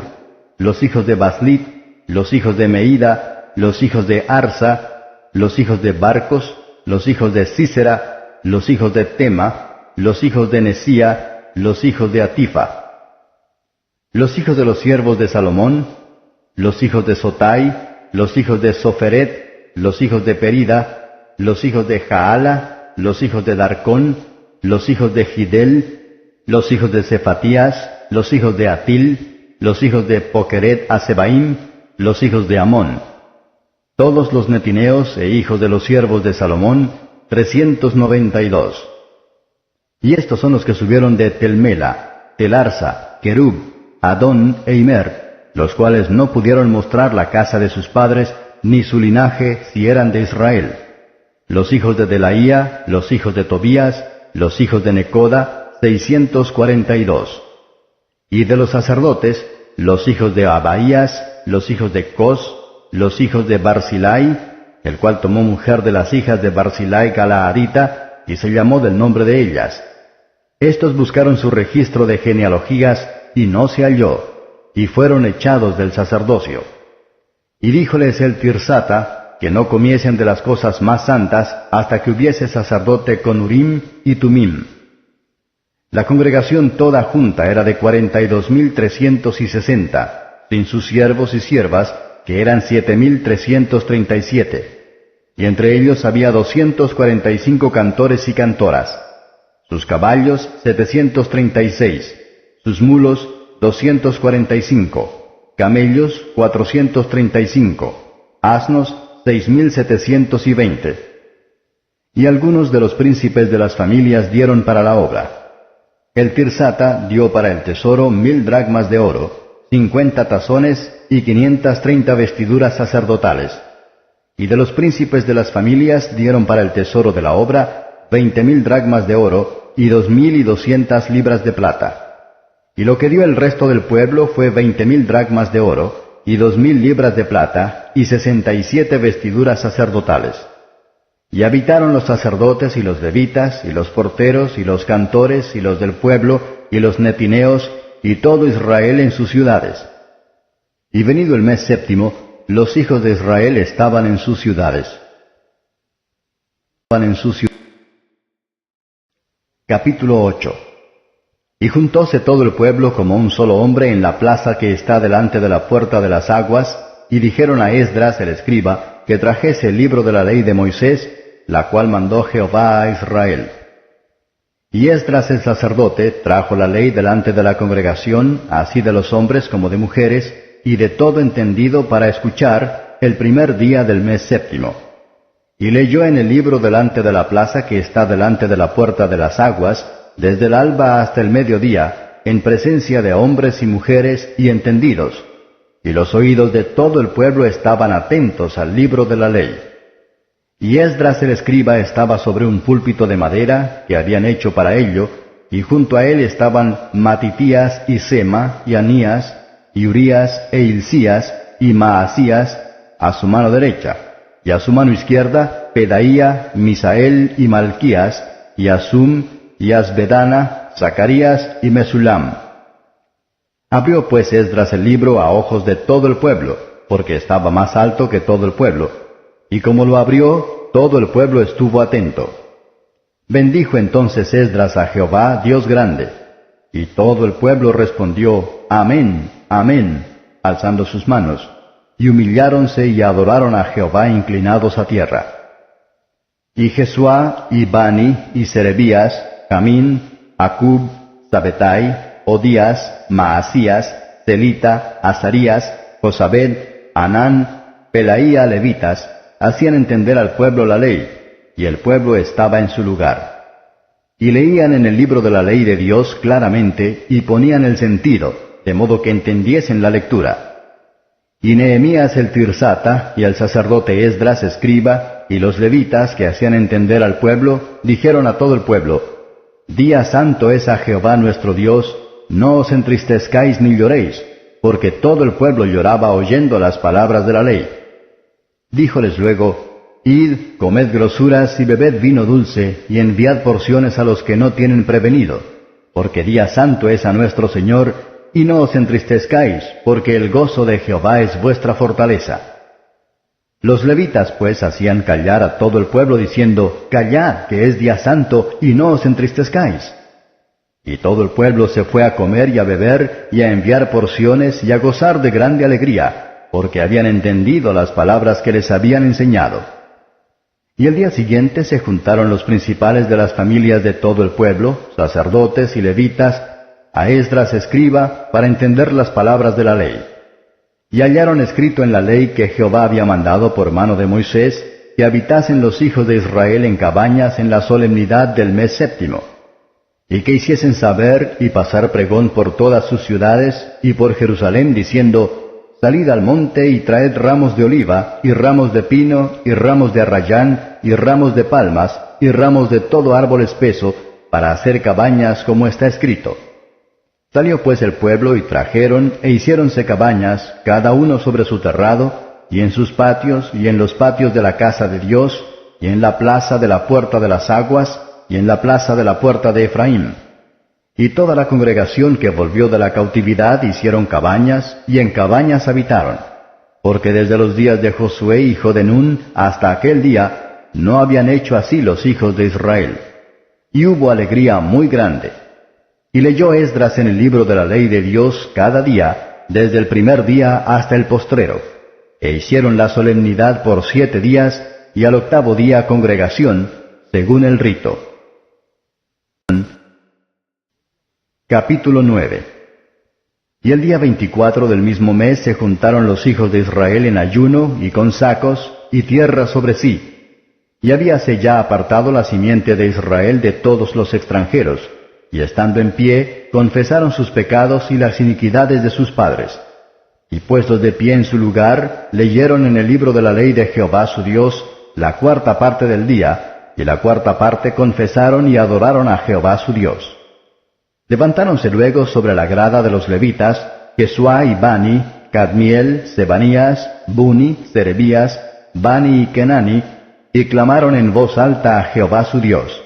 los hijos de Baslit, los hijos de Meida, los hijos de Arsa, los hijos de Barcos, los hijos de Sísera, los hijos de Tema, los hijos de Nesía, los hijos de Atifa. Los hijos de los siervos de Salomón, los hijos de Sotai, los hijos de Soferet, los hijos de Perida, los hijos de Jaala, los hijos de Darcón, los hijos de Gidel, los hijos de Cefatías, los hijos de Atil, los hijos de Pokeret Asebaim, los hijos de Amón. Todos los netineos e hijos de los siervos de Salomón, 392. Y estos son los que subieron de Telmela, Telarsa, Kerub, Adón e Imer, los cuales no pudieron mostrar la casa de sus padres, ni su linaje, si eran de Israel. Los hijos de Delaía, los hijos de Tobías, los hijos de Necoda, 642. Y de los sacerdotes, los hijos de Abaías, los hijos de Cos, los hijos de Barzilai, el cual tomó mujer de las hijas de Barzilai Galaadita, y se llamó del nombre de ellas. Estos buscaron su registro de genealogías, y no se halló, y fueron echados del sacerdocio. Y díjoles el Tirsata, que no comiesen de las cosas más santas, hasta que hubiese sacerdote con Urim y Tumim. La congregación toda junta era de 42,360, sin sus siervos y siervas, que eran 7,337. Y entre ellos había 245 cantores y cantoras. Sus caballos, 736. Sus mulos, 245. Camellos, 435. Asnos, 6,720. Y algunos de los príncipes de las familias dieron para la obra. El Tirsata dio para el tesoro 1,000 dracmas de oro, 50 tazones y 530 vestiduras sacerdotales. Y de los príncipes de las familias dieron para el tesoro de la obra 20,000 dracmas de oro y 2,200 libras de plata. Y lo que dio el resto del pueblo fue 20,000 dracmas de oro y 2,000 libras de plata y 67 vestiduras sacerdotales. Y habitaron los sacerdotes y los levitas, y los porteros, y los cantores, y los del pueblo, y los netineos, y todo Israel en sus ciudades. Y venido el mes séptimo, los hijos de Israel estaban en sus ciudades. Capítulo 8. Y juntóse todo el pueblo como un solo hombre en la plaza que está delante de la puerta de las aguas, y dijeron a Esdras el escriba que trajese el libro de la ley de Moisés, la cual mandó Jehová a Israel. Y Esdras el sacerdote trajo la ley delante de la congregación, así de los hombres como de mujeres, y de todo entendido para escuchar el primer día del mes séptimo. Y leyó en el libro delante de la plaza que está delante de la puerta de las aguas, desde el alba hasta el mediodía, en presencia de hombres y mujeres y entendidos, y los oídos de todo el pueblo estaban atentos al libro de la ley. Y Esdras el escriba estaba sobre un púlpito de madera que habían hecho para ello, y junto a él estaban Matitías y Sema y Anías y Urías e Hilcías y Maasías a su mano derecha, y a su mano izquierda Pedaía, Misael y Malquías, y Asum y Asbedana, Zacarías y Mesulam. Abrió pues Esdras el libro a ojos de todo el pueblo, porque estaba más alto que todo el pueblo, y como lo abrió, todo el pueblo estuvo atento. Bendijo entonces Esdras a Jehová, Dios grande, y todo el pueblo respondió, Amén, Amén, alzando sus manos, y humilláronse y adoraron a Jehová inclinados a tierra. Y Jesuá, y Bani, y Serebías, Jamín, Acub, Sabetai, Odías, Maasías, Celita, Azarías, Josabed, Anán, Pelaía levitas, hacían entender al pueblo la ley, y el pueblo estaba en su lugar. Y leían en el libro de la ley de Dios claramente, y ponían el sentido, de modo que entendiesen la lectura. Y Nehemías el tirsata, y el sacerdote Esdras escriba, y los levitas que hacían entender al pueblo, dijeron a todo el pueblo, Día santo es a Jehová nuestro Dios, no os entristezcáis ni lloréis, porque todo el pueblo lloraba oyendo las palabras de la ley. Díjoles luego, Id, comed grosuras y bebed vino dulce, y enviad porciones a los que no tienen prevenido, porque día santo es a nuestro Señor, y no os entristezcáis, porque el gozo de Jehová es vuestra fortaleza. Los levitas pues hacían callar a todo el pueblo diciendo, Callad, que es día santo, y no os entristezcáis. Y todo el pueblo se fue a comer y a beber, y a enviar porciones, y a gozar de grande alegría, porque habían entendido las palabras que les habían enseñado. Y el día siguiente se juntaron los principales de las familias de todo el pueblo, sacerdotes y levitas, a Esdras escriba, para entender las palabras de la ley. Y hallaron escrito en la ley que Jehová había mandado por mano de Moisés, que habitasen los hijos de Israel en cabañas en la solemnidad del mes séptimo, y que hiciesen saber y pasar pregón por todas sus ciudades y por Jerusalén, diciendo, Salid al monte y traed ramos de oliva, y ramos de pino, y ramos de arrayán, y ramos de palmas, y ramos de todo árbol espeso, para hacer cabañas como está escrito. Salió pues el pueblo y trajeron e hiciéronse cabañas, cada uno sobre su terrado, y en sus patios, y en los patios de la casa de Dios, y en la plaza de la puerta de las aguas, y en la plaza de la puerta de Efraín. Y toda la congregación que volvió de la cautividad hicieron cabañas, y en cabañas habitaron, porque desde los días de Josué hijo de Nun hasta aquel día no habían hecho así los hijos de Israel. Y hubo alegría muy grande. Y leyó Esdras en el libro de la ley de Dios cada día, desde el primer día hasta el postrero. E hicieron la solemnidad por 7 días, y al 8º día congregación, según el rito. Capítulo 9. Y el día 24 del mismo mes se juntaron los hijos de Israel en ayuno, y con sacos, y tierra sobre sí. Y habíase ya apartado la simiente de Israel de todos los extranjeros, y estando en pie, confesaron sus pecados y las iniquidades de sus padres. Y puestos de pie en su lugar, leyeron en el libro de la ley de Jehová su Dios la 4ª parte del día, y la 4ª parte confesaron y adoraron a Jehová su Dios. Levantáronse luego sobre la grada de los levitas, Jesuá y Bani, Cadmiel, Sebanías, Buni, Serebías, Bani y Kenani, y clamaron en voz alta a Jehová su Dios.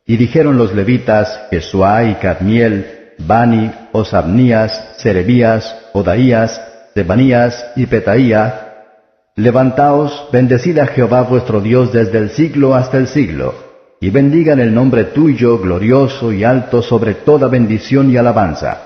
Y dijeron los levitas, Jesuá y Cadmiel, Bani, Osabnías, Serebías, Odaías, Sebanías y Petaía, Levantaos, bendecid a Jehová vuestro Dios desde el siglo hasta el siglo, y bendigan el nombre tuyo, glorioso y alto sobre toda bendición y alabanza.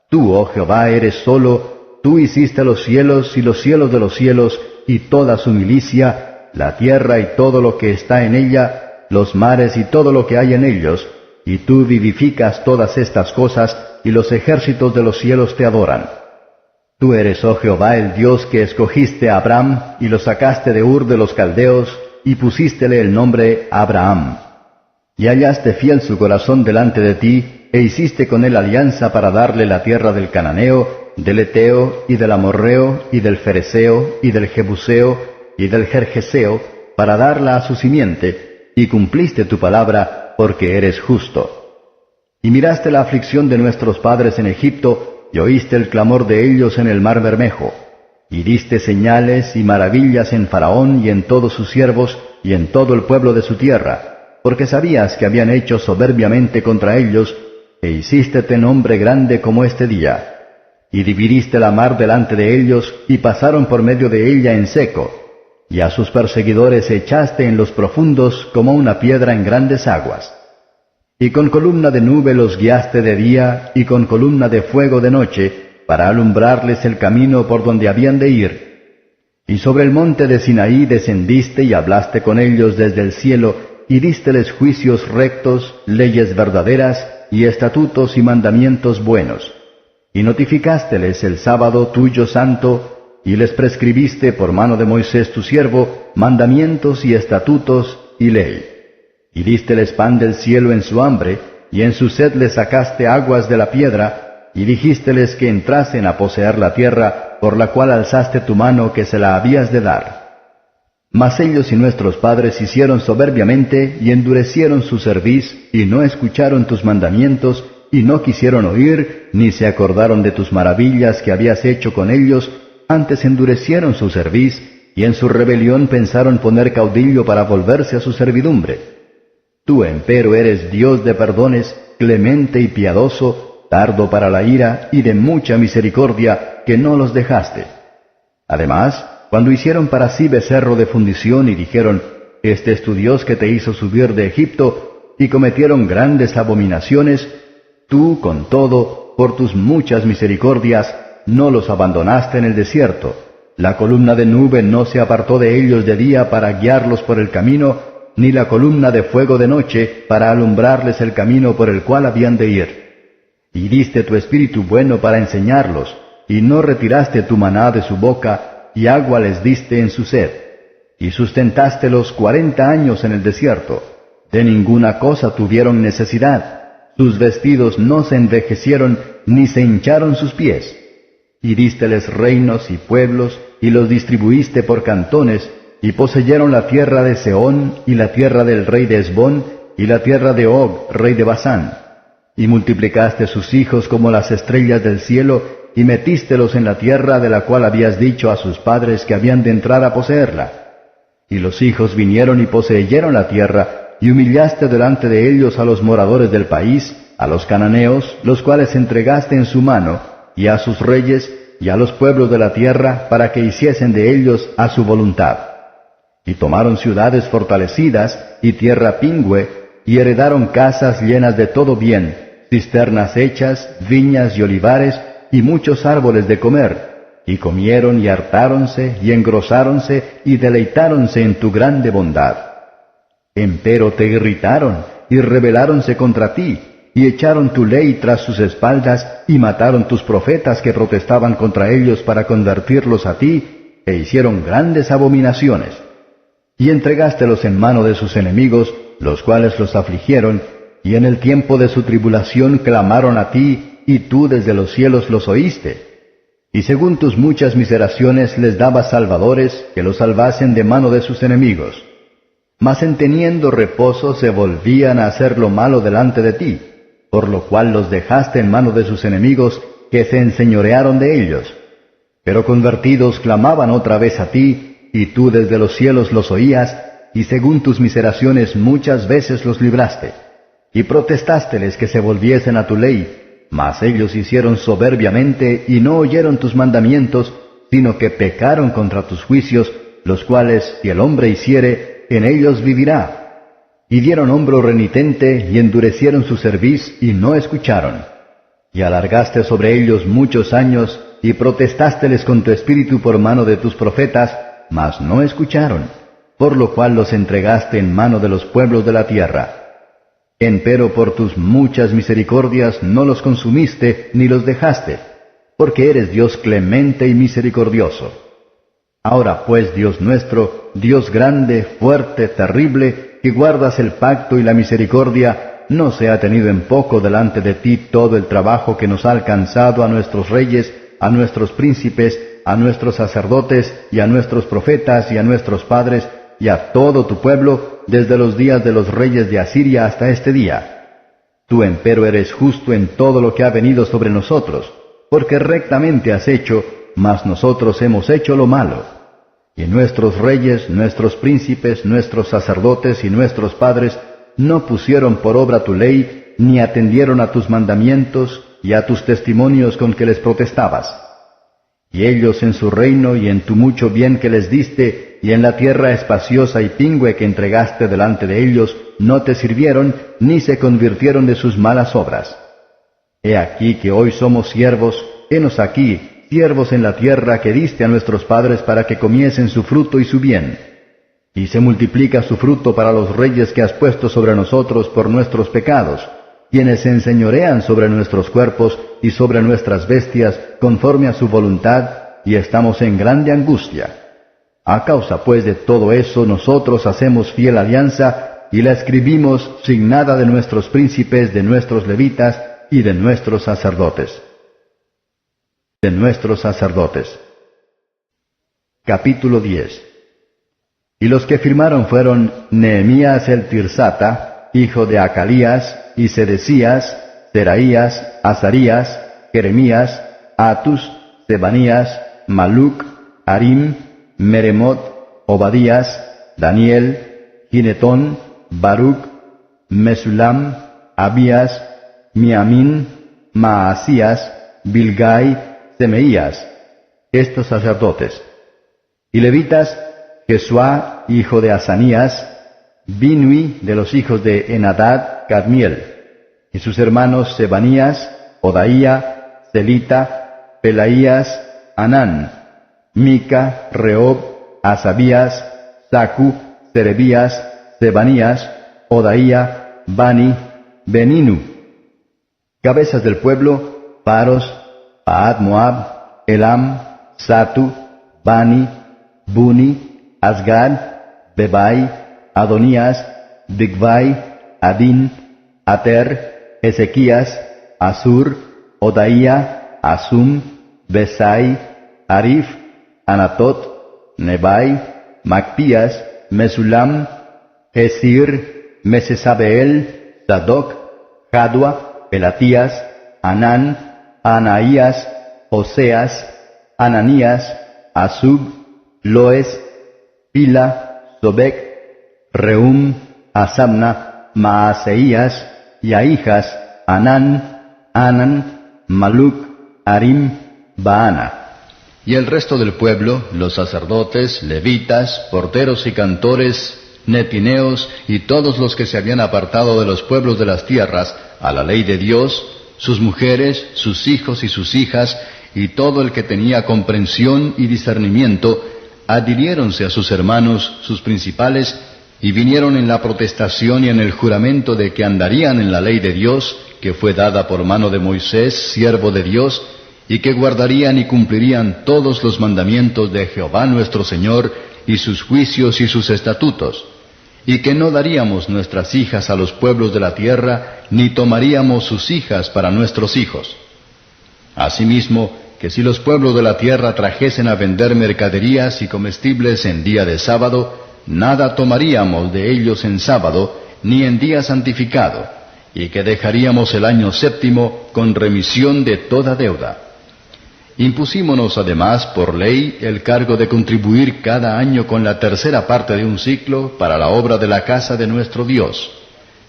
Tú, oh Jehová, eres solo, tú hiciste los cielos y los cielos de los cielos, y toda su milicia, la tierra y todo lo que está en ella, los mares y todo lo que hay en ellos, y tú vivificas todas estas cosas, y los ejércitos de los cielos te adoran. Tú eres, oh Jehová, el Dios que escogiste a Abraham, y lo sacaste de Ur de los Caldeos, y pusístele el nombre Abraham. Y hallaste fiel su corazón delante de ti, e hiciste con él alianza para darle la tierra del Cananeo, del Eteo, y del Amorreo, y del Fereseo, y del Jebuseo, y del Gergeseo, para darla a su simiente, y cumpliste tu palabra, porque eres justo. Y miraste la aflicción de nuestros padres en Egipto, y oíste el clamor de ellos en el mar Bermejo. Y diste señales y maravillas en Faraón y en todos sus siervos, y en todo el pueblo de su tierra, porque sabías que habían hecho soberbiamente contra ellos, e hicístete nombre grande como este día. Y dividiste la mar delante de ellos, y pasaron por medio de ella en seco, y a sus perseguidores echaste en los profundos como una piedra en grandes aguas. Y con columna de nube los guiaste de día, y con columna de fuego de noche, para alumbrarles el camino por donde habían de ir. Y sobre el monte de Sinaí descendiste y hablaste con ellos desde el cielo, y dísteles juicios rectos, leyes verdaderas, y estatutos y mandamientos buenos. Y notificásteles el sábado tuyo santo, y les prescribiste por mano de Moisés tu siervo, mandamientos y estatutos y ley. Y dísteles pan del cielo en su hambre, y en su sed les sacaste aguas de la piedra, y dijísteles que entrasen a poseer la tierra, por la cual alzaste tu mano que se la habías de dar. Mas ellos y nuestros padres hicieron soberbiamente, y endurecieron su cerviz, y no escucharon tus mandamientos, y no quisieron oír, ni se acordaron de tus maravillas que habías hecho con ellos, antes endurecieron su cerviz, y en su rebelión pensaron poner caudillo para volverse a su servidumbre. Tú, empero, eres Dios de perdones, clemente y piadoso, tardo para la ira y de mucha misericordia, que no los dejaste. Además, cuando hicieron para sí becerro de fundición y dijeron, Este es tu Dios que te hizo subir de Egipto, y cometieron grandes abominaciones, tú, con todo, por tus muchas misericordias, no los abandonaste en el desierto. La columna de nube no se apartó de ellos de día para guiarlos por el camino, ni la columna de fuego de noche para alumbrarles el camino por el cual habían de ir. Y diste tu espíritu bueno para enseñarlos, y no retiraste tu maná de su boca, y agua les diste en su sed. Y sustentástelos 40 años en el desierto. De ninguna cosa tuvieron necesidad. Sus vestidos no se envejecieron, ni se hincharon sus pies. Y dísteles reinos y pueblos, y los distribuiste por cantones, y poseyeron la tierra de Sehón, y la tierra del rey de Hesbón, y la tierra de Og, rey de Basán. Y multiplicaste sus hijos como las estrellas del cielo, y metístelos en la tierra de la cual habías dicho a sus padres que habían de entrar a poseerla. Y los hijos vinieron y poseyeron la tierra, y humillaste delante de ellos a los moradores del país, a los cananeos, los cuales entregaste en su mano, y a sus reyes, y a los pueblos de la tierra, para que hiciesen de ellos a su voluntad. Y tomaron ciudades fortalecidas, y tierra pingüe, y heredaron casas llenas de todo bien, cisternas hechas, viñas y olivares, y muchos árboles de comer, y comieron y hartáronse, y engrosáronse, y deleitáronse en tu grande bondad. Empero te irritaron, y rebeláronse contra ti, y echaron tu ley tras sus espaldas, y mataron tus profetas que protestaban contra ellos para convertirlos a ti, e hicieron grandes abominaciones. Y entregástelos en mano de sus enemigos, los cuales los afligieron, y en el tiempo de su tribulación clamaron a ti, y tú desde los cielos los oíste. Y según tus muchas miseraciones les dabas salvadores, que los salvasen de mano de sus enemigos. Mas en teniendo reposo se volvían a hacer lo malo delante de ti, por lo cual los dejaste en mano de sus enemigos, que se enseñorearon de ellos. Pero convertidos clamaban otra vez a ti, y tú desde los cielos los oías, y según tus miseraciones muchas veces los libraste. Y protestásteles que se volviesen a tu ley, mas ellos hicieron soberbiamente y no oyeron tus mandamientos, sino que pecaron contra tus juicios, los cuales, si el hombre hiciere, en ellos vivirá. Y dieron hombro renitente, y endurecieron su cerviz, y no escucharon. Y alargaste sobre ellos muchos años, y protestásteles con tu espíritu por mano de tus profetas, mas no escucharon, por lo cual los entregaste en mano de los pueblos de la tierra. Empero por tus muchas misericordias no los consumiste ni los dejaste, porque eres Dios clemente y misericordioso. Ahora pues, Dios nuestro, Dios grande, fuerte, terrible, que guardas el pacto y la misericordia, no sea tenido en poco delante de ti todo el trabajo que nos ha alcanzado a nuestros reyes, a nuestros príncipes, a nuestros sacerdotes, y a nuestros profetas, y a nuestros padres, y a todo tu pueblo, desde los días de los reyes de Asiria hasta este día. Tú empero eres justo en todo lo que ha venido sobre nosotros, porque rectamente has hecho, mas nosotros hemos hecho lo malo. Y nuestros reyes, nuestros príncipes, nuestros sacerdotes y nuestros padres no pusieron por obra tu ley, ni atendieron a tus mandamientos y a tus testimonios con que les protestabas. Y ellos en su reino y en tu mucho bien que les diste, y en la tierra espaciosa y pingüe que entregaste delante de ellos, no te sirvieron, ni se convirtieron de sus malas obras. He aquí que hoy somos siervos, henos aquí, siervos en la tierra que diste a nuestros padres para que comiesen su fruto y su bien. Y se multiplica su fruto para los reyes que has puesto sobre nosotros por nuestros pecados, quienes se enseñorean sobre nuestros cuerpos y sobre nuestras bestias, conforme a su voluntad, y estamos en grande angustia. A causa pues de todo eso nosotros hacemos fiel alianza, y la escribimos signada de nuestros príncipes, de nuestros levitas y de nuestros sacerdotes. Capítulo 10. Y los que firmaron fueron Nehemías el Tirsata, hijo de Acalías, y Sedecías, Seraías, Azarías, Jeremías, Atus, Sebanías, Maluc, Harim, Meremot, Obadías, Daniel, Ginetón, Baruc, Mesulam, Abías, Miamín, Maasías, Bilgai, Semeías, estos sacerdotes. Y levitas, Jesuá, hijo de Asanías, Binui, de los hijos de Enadad, Cadmiel, y sus hermanos Sebanías, Odaía, Celita, Pelaías, Anán, Mica, Reob, Asabías, Sacu, Serebías, Sebanías, Odaía, Bani, Beninu. Cabezas del pueblo, Paros, Paad Moab, Elam, Satu, Bani, Buni, Asgad, Bebai, Adonías, Bigvai, Adin, Ater, Ezequías, Asur, Odaía, Asum, Besai, Arif, Anatot, Nebai, Macpías, Mesulam, Hesir, Mesesabeel, Sadoc, Jadua, Pelatías, Anán, Anaías, Oseas, Ananías, Asub, Loes, Pila, Sobek, Reum, Asamna, Maaseías, y Ahijas, Anán, Anan, Maluc, Arim, Baana. Y el resto del pueblo, los sacerdotes, levitas, porteros y cantores, netineos y todos los que se habían apartado de los pueblos de las tierras a la ley de Dios, sus mujeres, sus hijos y sus hijas, y todo el que tenía comprensión y discernimiento, adhiriéronse a sus hermanos, sus principales, y vinieron en la protestación y en el juramento de que andarían en la ley de Dios, que fue dada por mano de Moisés, siervo de Dios, y que guardarían y cumplirían todos los mandamientos de Jehová nuestro Señor, y sus juicios y sus estatutos, y que no daríamos nuestras hijas a los pueblos de la tierra, ni tomaríamos sus hijas para nuestros hijos. Asimismo, que si los pueblos de la tierra trajesen a vender mercaderías y comestibles en día de sábado, nada tomaríamos de ellos en sábado, ni en día santificado, y que dejaríamos el año séptimo con remisión de toda deuda. Impusimos además por ley el cargo de contribuir cada año con la tercera parte de un siclo para la obra de la casa de nuestro Dios,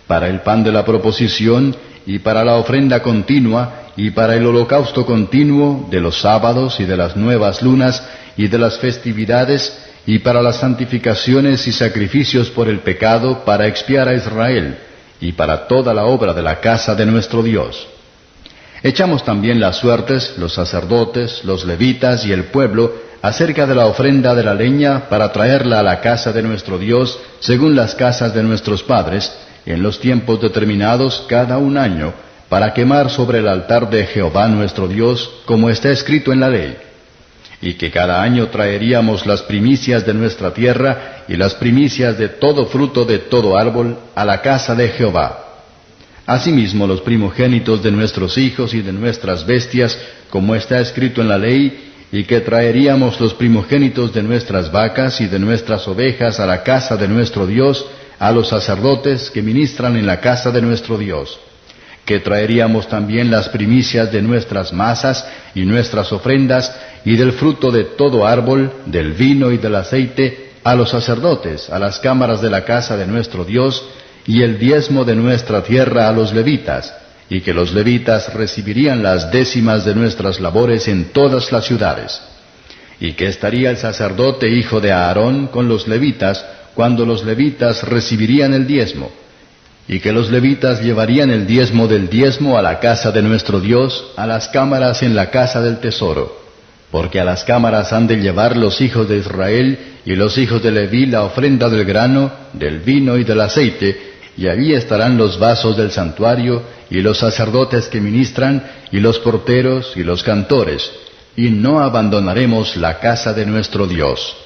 para el pan de la proposición y para la ofrenda continua y para el holocausto continuo de los sábados y de las nuevas lunas y de las festividades y para las santificaciones y sacrificios por el pecado para expiar a Israel y para toda la obra de la casa de nuestro Dios. Echamos también las suertes, los sacerdotes, los levitas y el pueblo, acerca de la ofrenda de la leña para traerla a la casa de nuestro Dios, según las casas de nuestros padres, en los tiempos determinados cada un año, para quemar sobre el altar de Jehová nuestro Dios, como está escrito en la ley. y que cada año traeríamos las primicias de nuestra tierra y las primicias de todo fruto de todo árbol a la casa de Jehová. Asimismo los primogénitos de nuestros hijos y de nuestras bestias, como está escrito en la ley, y que traeríamos los primogénitos de nuestras vacas y de nuestras ovejas a la casa de nuestro Dios, a los sacerdotes que ministran en la casa de nuestro Dios. Que traeríamos también las primicias de nuestras masas y nuestras ofrendas, y del fruto de todo árbol, del vino y del aceite, a los sacerdotes, a las cámaras de la casa de nuestro Dios, y el diezmo de nuestra tierra a los levitas, y que los levitas recibirían las décimas de nuestras labores en todas las ciudades. Y que estaría el sacerdote hijo de Aarón con los levitas, cuando los levitas recibirían el diezmo, y que los levitas llevarían el diezmo del diezmo a la casa de nuestro Dios, a las cámaras en la casa del tesoro. Porque a las cámaras han de llevar los hijos de Israel y los hijos de Leví la ofrenda del grano, del vino y del aceite, y allí estarán los vasos del santuario, y los sacerdotes que ministran, y los porteros y los cantores, y no abandonaremos la casa de nuestro Dios.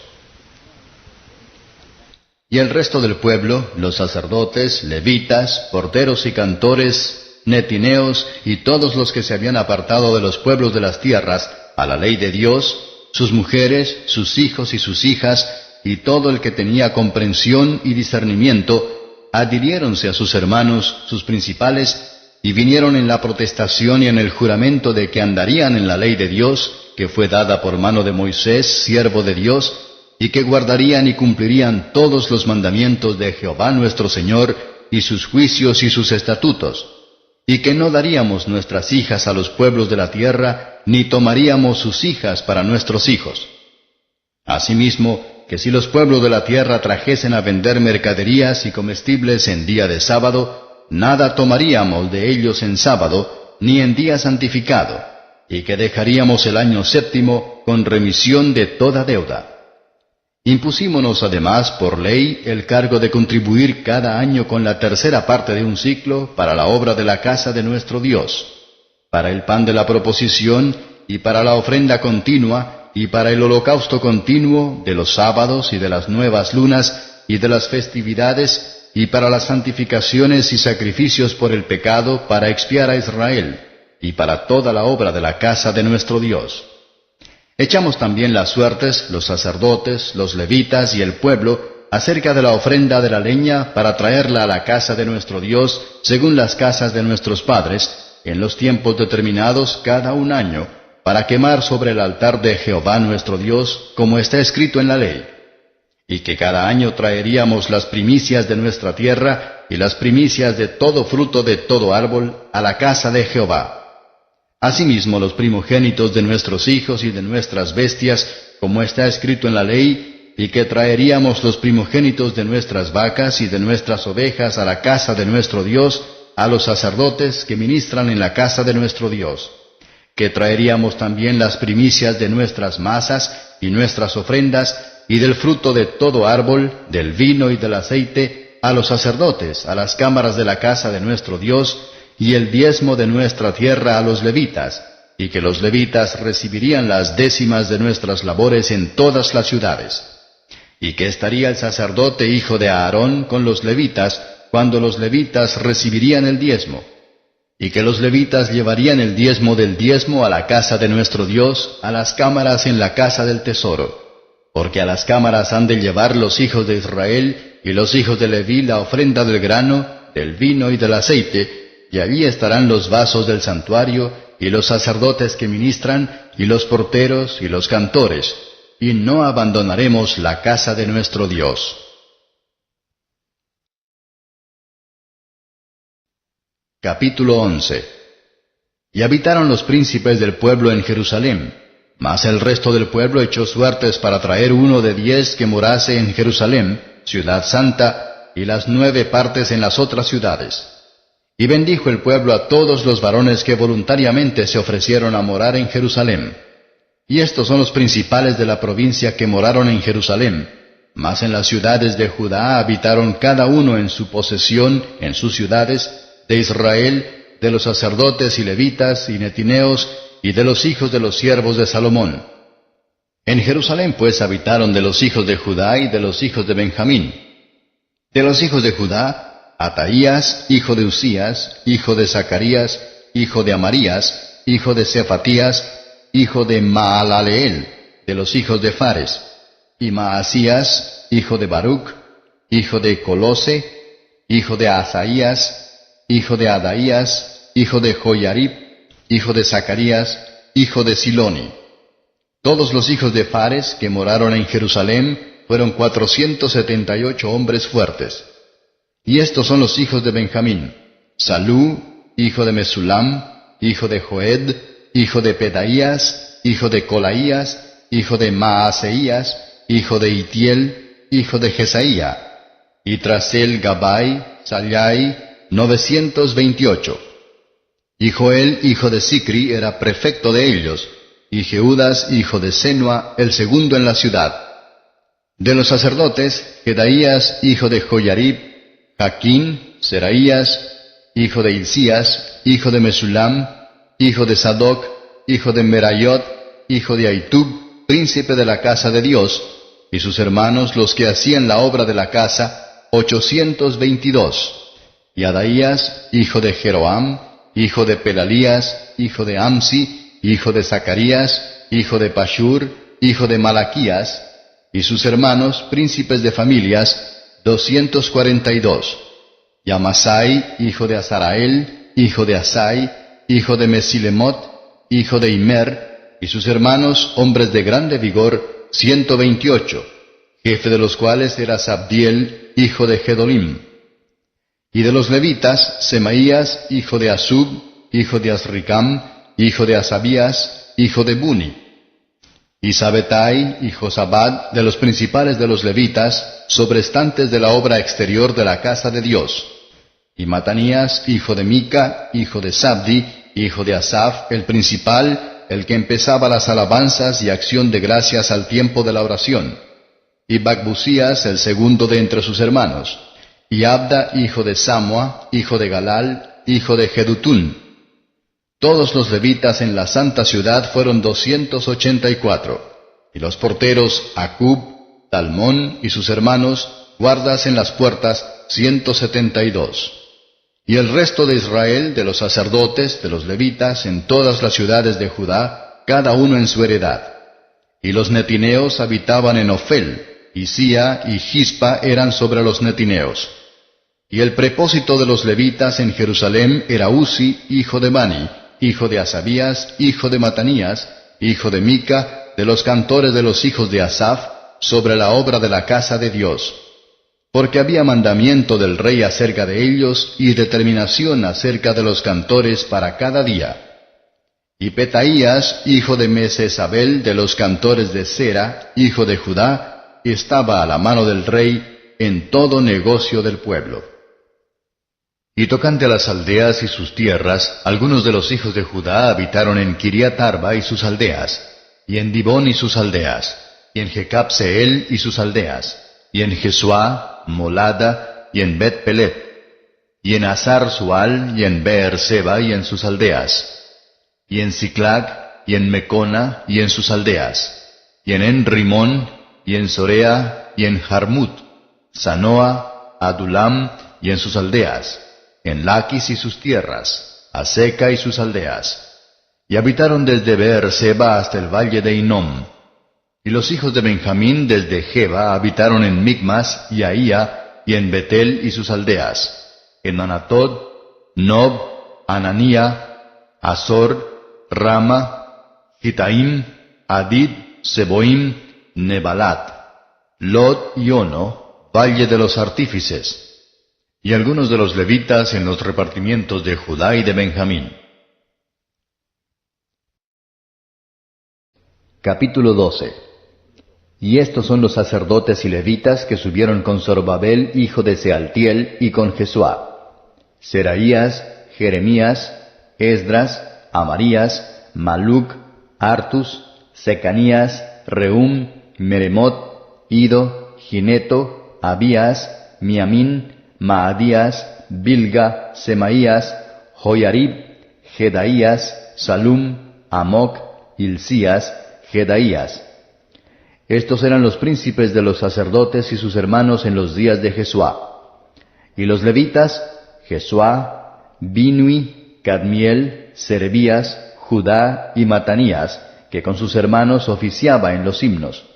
Y el resto del pueblo, los sacerdotes, levitas, porteros y cantores, netineos, y todos los que se habían apartado de los pueblos de las tierras, a la ley de Dios, sus mujeres, sus hijos y sus hijas, y todo el que tenía comprensión y discernimiento, adhiriéronse a sus hermanos, sus principales, y vinieron en la protestación y en el juramento de que andarían en la ley de Dios, que fue dada por mano de Moisés, siervo de Dios, y que guardarían y cumplirían todos los mandamientos de Jehová nuestro Señor, y sus juicios y sus estatutos, y que no daríamos nuestras hijas a los pueblos de la tierra, ni tomaríamos sus hijas para nuestros hijos. Asimismo, que si los pueblos de la tierra trajesen a vender mercaderías y comestibles en día de sábado, nada tomaríamos de ellos en sábado, ni en día santificado, y que dejaríamos el año séptimo con remisión de toda deuda. Impusimos además por ley el cargo de contribuir cada año con la tercera parte de un ciclo para la obra de la casa de nuestro Dios, para el pan de la proposición y para la ofrenda continua, y para el holocausto continuo de los sábados y de las nuevas lunas y de las festividades, y para las santificaciones y sacrificios por el pecado para expiar a Israel, y para toda la obra de la casa de nuestro Dios. Echamos también las suertes, los sacerdotes, los levitas y el pueblo, acerca de la ofrenda de la leña para traerla a la casa de nuestro Dios, según las casas de nuestros padres, en los tiempos determinados cada un año, para quemar sobre el altar de Jehová nuestro Dios, como está escrito en la ley. Y que cada año traeríamos las primicias de nuestra tierra, y las primicias de todo fruto de todo árbol, a la casa de Jehová. Asimismo los primogénitos de nuestros hijos y de nuestras bestias, como está escrito en la ley, y que traeríamos los primogénitos de nuestras vacas y de nuestras ovejas a la casa de nuestro Dios, a los sacerdotes que ministran en la casa de nuestro Dios. Que traeríamos también las primicias de nuestras masas y nuestras ofrendas, y del fruto de todo árbol, del vino y del aceite, a los sacerdotes, a las cámaras de la casa de nuestro Dios, y el diezmo de nuestra tierra a los levitas, y que los levitas recibirían las décimas de nuestras labores en todas las ciudades. Y que estaría el sacerdote hijo de Aarón con los levitas, cuando los levitas recibirían el diezmo, y que los levitas llevarían el diezmo del diezmo a la casa de nuestro Dios, a las cámaras en la casa del tesoro. Porque a las cámaras han de llevar los hijos de Israel y los hijos de Leví la ofrenda del grano, del vino y del aceite, y allí estarán los vasos del santuario, y los sacerdotes que ministran, y los porteros y los cantores, y no abandonaremos la casa de nuestro Dios. Capítulo 11. Y habitaron los príncipes del pueblo en Jerusalén, mas el resto del pueblo echó suertes para traer 1 de 10 que morase en Jerusalén, ciudad santa, y las 9 partes en las otras ciudades. Y bendijo el pueblo a todos los varones que voluntariamente se ofrecieron a morar en Jerusalén. Y estos son los principales de la provincia que moraron en Jerusalén, mas en las ciudades de Judá habitaron cada uno en su posesión, en sus ciudades, de Israel, de los sacerdotes y levitas y netineos, y de los hijos de los siervos de Salomón. En Jerusalén pues habitaron de los hijos de Judá y de los hijos de Benjamín. De los hijos de Judá, Ataías, hijo de Usías, hijo de Zacarías, hijo de Amarías, hijo de Cefatías, hijo de Maalaleel, de los hijos de Fares, y Maasías, hijo de Baruc, hijo de Colose, hijo de Asaías, hijo de Adaías, hijo de Joyarib, hijo de Zacarías, hijo de Siloni. Todos los hijos de Fares que moraron en Jerusalén fueron 478 hombres fuertes. Y estos son los hijos de Benjamín: Salú, hijo de Mesulam, hijo de Joed, hijo de Pedaías, hijo de Colaías, hijo de Maaseías, hijo de Itiel, hijo de Jesaía, y tras él Gabai, Sallai, 928. Y Joel, hijo de Sicri, era prefecto de ellos, y Jeudas, hijo de Senua, el segundo en la ciudad. De los sacerdotes, Jedaías, hijo de Joyarib, Jaquín, Seraías, hijo de Hilcías, hijo de Mesulam, hijo de Sadoc, hijo de Merayot, hijo de Ahitub, príncipe de la casa de Dios, y sus hermanos los que hacían la obra de la casa, 822. Y Adaías, hijo de Jeroam, hijo de Pelalías, hijo de Amsi, hijo de Zacarías, hijo de Pashur, hijo de Malaquías, y sus hermanos, príncipes de familias, 242. Y Amasai, hijo de Azarael, hijo de Asai, hijo de Mesilemot, hijo de Immer, y sus hermanos, hombres de grande vigor, 128, jefe de los cuales era Sabdiel, hijo de Gedolim. Y de los levitas, Semaías, hijo de Asub, hijo de Azricam, hijo de Asabías, hijo de Buni. Y Sabetai y Josabad, de los principales de los levitas, sobrestantes de la obra exterior de la casa de Dios. Y Matanías, hijo de Mica, hijo de Sabdi, hijo de Asaf, el principal, el que empezaba las alabanzas y acción de gracias al tiempo de la oración. Y Bacbusías, el segundo de entre sus hermanos. Y Abda, hijo de Samua, hijo de Galal, hijo de Jedutún. Todos los levitas en la santa ciudad fueron 284. Y los porteros, Acub, Talmón y sus hermanos, guardas en las puertas, 172. Y el resto de Israel, de los sacerdotes, de los levitas, en todas las ciudades de Judá, cada uno en su heredad. Y los netineos habitaban en Ofel, y Sía y Gispa eran sobre los netineos. Y el prepósito de los levitas en Jerusalén era Uzi, hijo de Bani, hijo de Asabías, hijo de Matanías, hijo de Mica, de los cantores de los hijos de Asaf, sobre la obra de la casa de Dios. Porque había mandamiento del rey acerca de ellos, y determinación acerca de los cantores para cada día. Y Petaías, hijo de Mesesabel, de los cantores de Sera, hijo de Judá, estaba a la mano del rey en todo negocio del pueblo. Y tocante a las aldeas y sus tierras, algunos de los hijos de Judá habitaron en Kiriat Arba y sus aldeas, y en Dibón y sus aldeas, y en Jecab-Seel y sus aldeas, y en Jesuá, Molada, y en Bet-Pelet, y en Hazar-Sual, y en Beer-Seba y en sus aldeas, y en Siclag, y en Mecona, y en sus aldeas, y en En-Rimón, y en Sorea, y en Jarmut, Sanoa, Adulam, y en sus aldeas, en Laquis y sus tierras, Aseca y sus aldeas. Y habitaron desde Beer-Seba hasta el valle de Hinnom. Y los hijos de Benjamín desde Geba habitaron en Micmas y Ahía, y en Betel y sus aldeas, en Anatot, Nob, Ananía, Azor, Rama, Gitaim, Adid, Seboim, Nebalat, Lot y Ono, valle de los artífices. Y algunos de los levitas en los repartimientos de Judá y de Benjamín. Capítulo 12. Y estos son los sacerdotes y levitas que subieron con Zorobabel, hijo de Sealtiel, y con Jesuá: Seraías, Jeremías, Esdras, Amarías, Maluc, Artus, Secanías, Rehum, Meremot, Ido, Gineto, Abías, Miamín, Maadías, Bilga, Semaías, Joyarib, Jedaías, Salum, Amoc, Hilcías, Jedaías. Estos eran los príncipes de los sacerdotes y sus hermanos en los días de Jesuá. Y los levitas, Jesuá, Binui, Cadmiel, Serebías, Judá y Matanías, que con sus hermanos oficiaba en los himnos.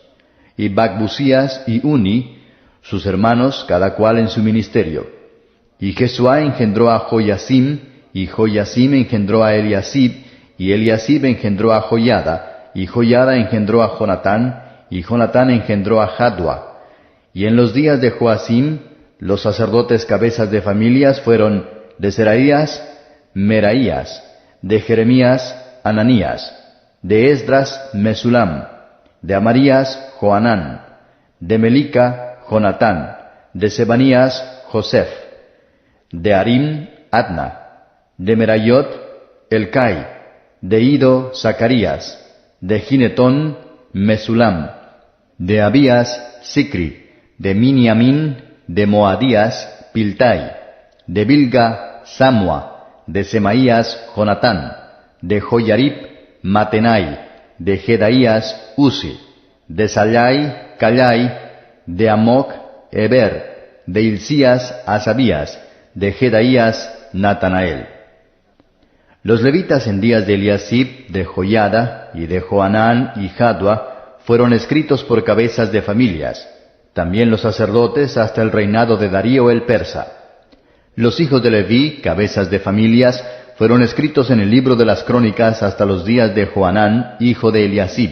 Y Bacbucías y Uni, sus hermanos, cada cual en su ministerio. Y Jesuá engendró a Joyasim, y Joyasim engendró a Eliasib, y Eliasib engendró a Joyada, y Joyada engendró a Jonatán, y Jonatán engendró a Jadua. Y en los días de Joacim, los sacerdotes cabezas de familias fueron de Seraías, Meraías, de Jeremías, Ananías, de Esdras, Mesulam, de Amarías, Joanán, de Melica, Jonatán, de Sebanías, Josef, de Arim, Adna, de Merayot, Elcai, de Ido, Zacarías, de Ginetón, Mesulam, de Abías, Sicri, de Miniamín, de Moadías, Piltai, de Bilga, Samua, de Semaías, Jonatán, de Joyarib, Matenai, de Jedaías, Uzi, de Sallai, Callai, de Amoc, Eber, de Hilcías, Asabías, de Jedaías, Natanael. Los levitas en días de Eliasib, de Joyada, y de Joanán y Jadua, fueron escritos por cabezas de familias, también los sacerdotes hasta el reinado de Darío el persa. Los hijos de Leví, cabezas de familias, fueron escritos en el libro de las crónicas hasta los días de Joanán, hijo de Eliasib.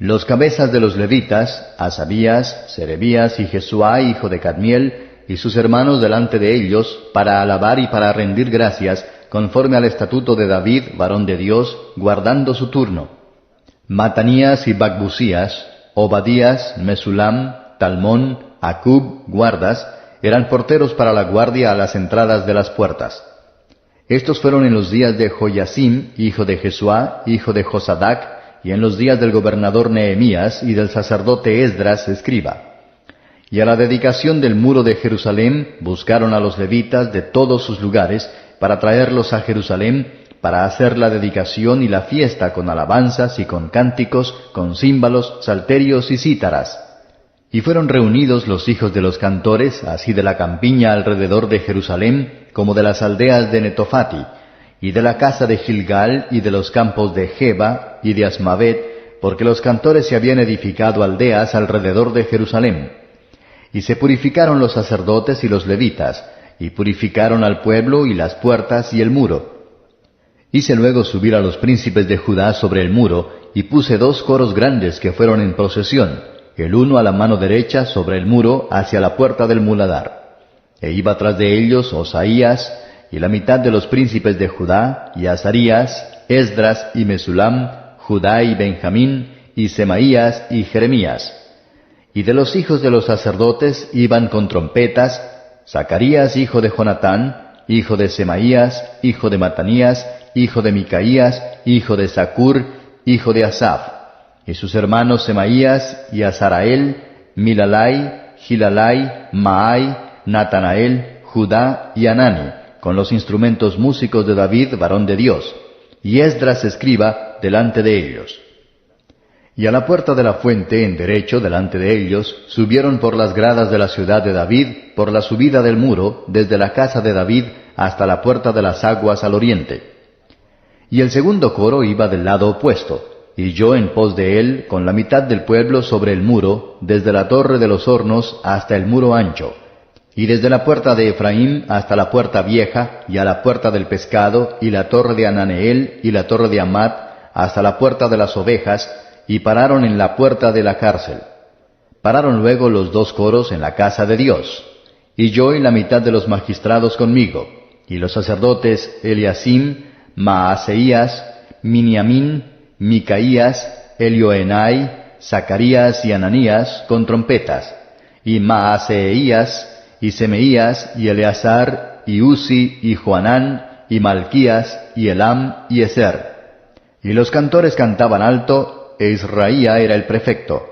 Los cabezas de los levitas, Asabías, Serebías y Jesuá, hijo de Cadmiel, y sus hermanos delante de ellos, para alabar y para rendir gracias, conforme al estatuto de David, varón de Dios, guardando su turno. Matanías y Bacbucías, Obadías, Mesulam, Talmón, Acub, guardas, eran porteros para la guardia a las entradas de las puertas. Estos fueron en los días de Joyacim, hijo de Jesuá, hijo de Josadac, y en los días del gobernador Nehemías y del sacerdote Esdras, escriba. Y a la dedicación del muro de Jerusalén buscaron a los levitas de todos sus lugares para traerlos a Jerusalén, para hacer la dedicación y la fiesta con alabanzas y con cánticos, con címbalos, salterios y cítaras. Y fueron reunidos los hijos de los cantores, así de la campiña alrededor de Jerusalén, como de las aldeas de Netofati, y de la casa de Gilgal, y de los campos de Geba, y de Asmavet, porque los cantores se habían edificado aldeas alrededor de Jerusalén. Y se purificaron los sacerdotes y los levitas, y purificaron al pueblo y las puertas y el muro. Hice luego subir a los príncipes de Judá sobre el muro, y puse 2 coros grandes que fueron en procesión, el uno a la mano derecha sobre el muro hacia la puerta del muladar. E iba tras de ellos Osaías, y la mitad de los príncipes de Judá, y Azarías, Esdras y Mesulam, Judá y Benjamín, y Semaías y Jeremías. Y de los hijos de los sacerdotes iban con trompetas, Zacarías hijo de Jonatán, hijo de Semaías, hijo de Matanías, hijo de Micaías, hijo de Zacur, hijo de Asaf, y sus hermanos Semaías y Azarael, Milalai, Gilalai, Maai, Natanael, Judá y Anani, con los instrumentos músicos de David, varón de Dios, y Esdras escriba delante de ellos. Y a la puerta de la fuente, en derecho, delante de ellos, subieron por las gradas de la ciudad de David, por la subida del muro, desde la casa de David hasta la puerta de las aguas al oriente. Y el segundo coro iba del lado opuesto, y yo en pos de él, con la mitad del pueblo sobre el muro, desde la torre de los hornos hasta el muro ancho, y desde la puerta de Efraín hasta la puerta vieja, y a la puerta del pescado, y la torre de Ananeel, y la torre de Amat, hasta la puerta de las ovejas, y pararon en la puerta de la cárcel. Pararon luego los 2 coros en la casa de Dios, y yo y la mitad de los magistrados conmigo, y los sacerdotes Eliasim, Maaseías, Miniamín, Micaías, Elioenai, Zacarías y Ananías con trompetas, y Maaseías, y Semeías, y Eleazar, y Uzi, y Joanán, y Malquías, y Elam, y Ezer. Y los cantores cantaban alto, e Israía era el prefecto.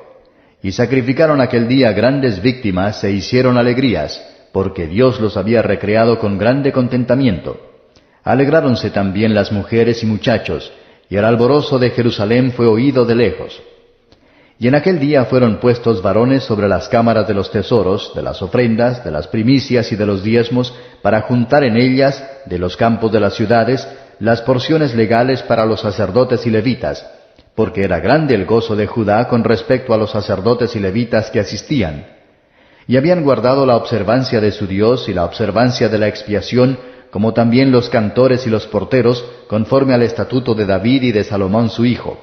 Y sacrificaron aquel día grandes víctimas e hicieron alegrías, porque Dios los había recreado con grande contentamiento. Alegráronse también las mujeres y muchachos, y el alborozo de Jerusalén fue oído de lejos. Y en aquel día fueron puestos varones sobre las cámaras de los tesoros, de las ofrendas, de las primicias y de los diezmos, para juntar en ellas, de los campos de las ciudades, las porciones legales para los sacerdotes y levitas, porque era grande el gozo de Judá con respecto a los sacerdotes y levitas que asistían. Y habían guardado la observancia de su Dios y la observancia de la expiación, como también los cantores y los porteros, conforme al estatuto de David y de Salomón su hijo.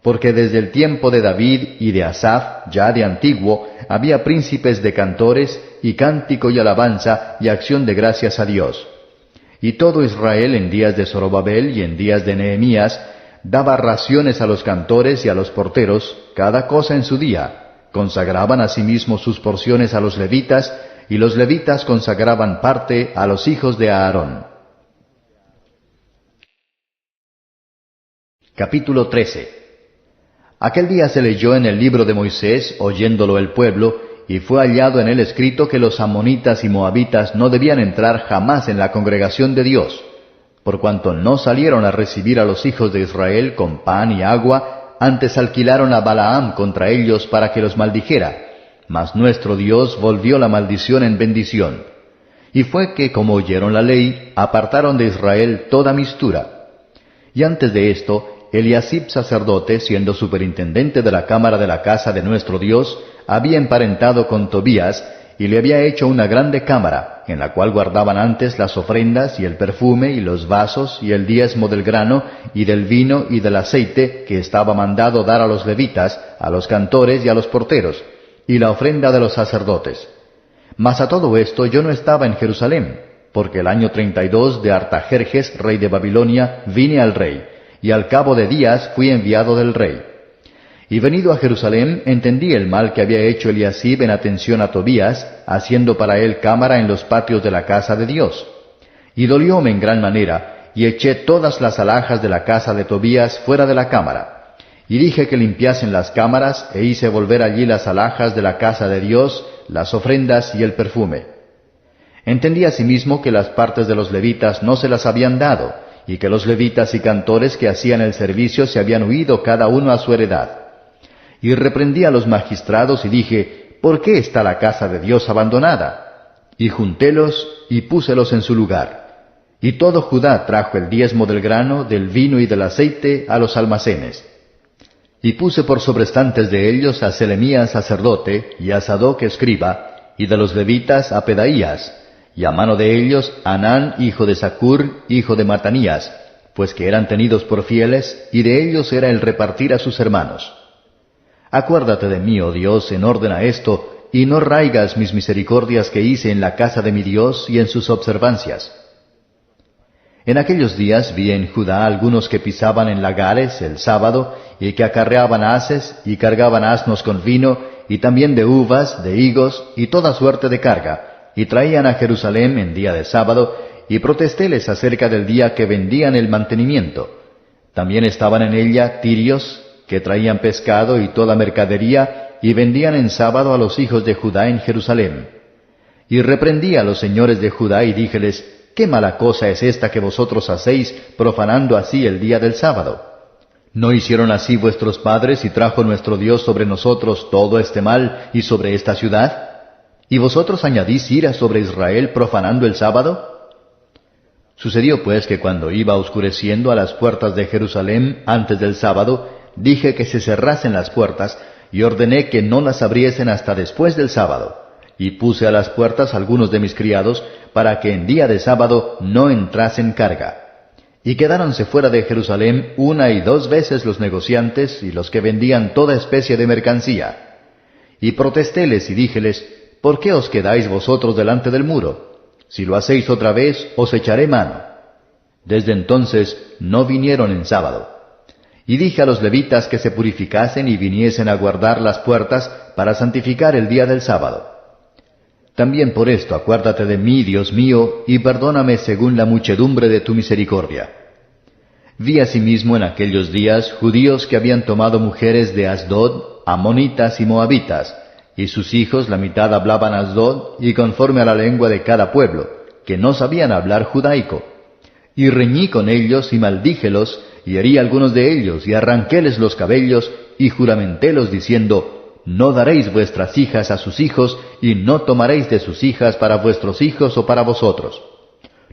Porque desde el tiempo de David y de Asaph, ya de antiguo, había príncipes de cantores, y cántico y alabanza, y acción de gracias a Dios. Y todo Israel en días de Zorobabel y en días de Nehemías, daba raciones a los cantores y a los porteros, cada cosa en su día. Consagraban asimismo sus porciones a los levitas, y los levitas consagraban parte a los hijos de Aarón. Capítulo 13. Aquel día se leyó en el libro de Moisés, oyéndolo el pueblo, y fue hallado en él escrito que los amonitas y moabitas no debían entrar jamás en la congregación de Dios, por cuanto no salieron a recibir a los hijos de Israel con pan y agua, antes alquilaron a Balaam contra ellos para que los maldijera, mas nuestro Dios volvió la maldición en bendición. Y fue que, como oyeron la ley, apartaron de Israel toda mistura. Y antes de esto, Eliasib sacerdote, siendo superintendente de la cámara de la casa de nuestro Dios, había emparentado con Tobías, y le había hecho una grande cámara, en la cual guardaban antes las ofrendas y el perfume y los vasos y el diezmo del grano y del vino y del aceite que estaba mandado dar a los levitas, a los cantores y a los porteros, y la ofrenda de los sacerdotes. Mas a todo esto yo no estaba en Jerusalén, porque el año 32 de Artajerjes, rey de Babilonia, vine al rey, y al cabo de días fui enviado del rey. Y venido a Jerusalén, entendí el mal que había hecho Eliasib en atención a Tobías, haciendo para él cámara en los patios de la casa de Dios. Y dolióme en gran manera, y eché todas las alhajas de la casa de Tobías fuera de la cámara. Y dije que limpiasen las cámaras, e hice volver allí las alhajas de la casa de Dios, las ofrendas y el perfume. Entendí asimismo que las partes de los levitas no se las habían dado, y que los levitas y cantores que hacían el servicio se habían huido cada uno a su heredad. Y reprendí a los magistrados y dije, ¿por qué está la casa de Dios abandonada? Y juntélos y púselos en su lugar. Y todo Judá trajo el diezmo del grano, del vino y del aceite a los almacenes. Y puse por sobrestantes de ellos a Selemías sacerdote, y a Sadoc escriba, y de los levitas a Pedaías, y a mano de ellos Anán hijo de Zacur, hijo de Matanías, pues que eran tenidos por fieles, y de ellos era el repartir a sus hermanos. Acuérdate de mí, oh Dios, en orden a esto, y no raigas mis misericordias que hice en la casa de mi Dios y en sus observancias. En aquellos días vi en Judá algunos que pisaban en lagares el sábado, y que acarreaban haces, y cargaban asnos con vino, y también de uvas, de higos, y toda suerte de carga, y traían a Jerusalén en día de sábado, y protestéles acerca del día que vendían el mantenimiento. También estaban en ella tirios, que traían pescado y toda mercadería, y vendían en sábado a los hijos de Judá en Jerusalén. Y reprendí a los señores de Judá y díjeles, ¿qué mala cosa es esta que vosotros hacéis, profanando así el día del sábado? ¿No hicieron así vuestros padres y trajo nuestro Dios sobre nosotros todo este mal y sobre esta ciudad? ¿Y vosotros añadís ira sobre Israel profanando el sábado? Sucedió pues que cuando iba oscureciendo a las puertas de Jerusalén antes del sábado, dije que se cerrasen las puertas, y ordené que no las abriesen hasta después del sábado, y puse a las puertas algunos de mis criados, para que en día de sábado no entrasen carga. Y quedáronse fuera de Jerusalén 1 y 2 veces los negociantes y los que vendían toda especie de mercancía. Y protestéles y díjeles, ¿por qué os quedáis vosotros delante del muro? Si lo hacéis otra vez, os echaré mano. Desde entonces no vinieron en sábado. Y dije a los levitas que se purificasen y viniesen a guardar las puertas para santificar el día del sábado. También por esto acuérdate de mí, Dios mío, y perdóname según la muchedumbre de tu misericordia. Vi asimismo en aquellos días judíos que habían tomado mujeres de Asdod, amonitas y moabitas, y sus hijos la mitad hablaban Asdod, y conforme a la lengua de cada pueblo, que no sabían hablar judaico. Y reñí con ellos y maldíjelos, y herí a algunos de ellos, y arranquéles los cabellos, y juramentélos diciendo, no daréis vuestras hijas a sus hijos, y no tomaréis de sus hijas para vuestros hijos o para vosotros.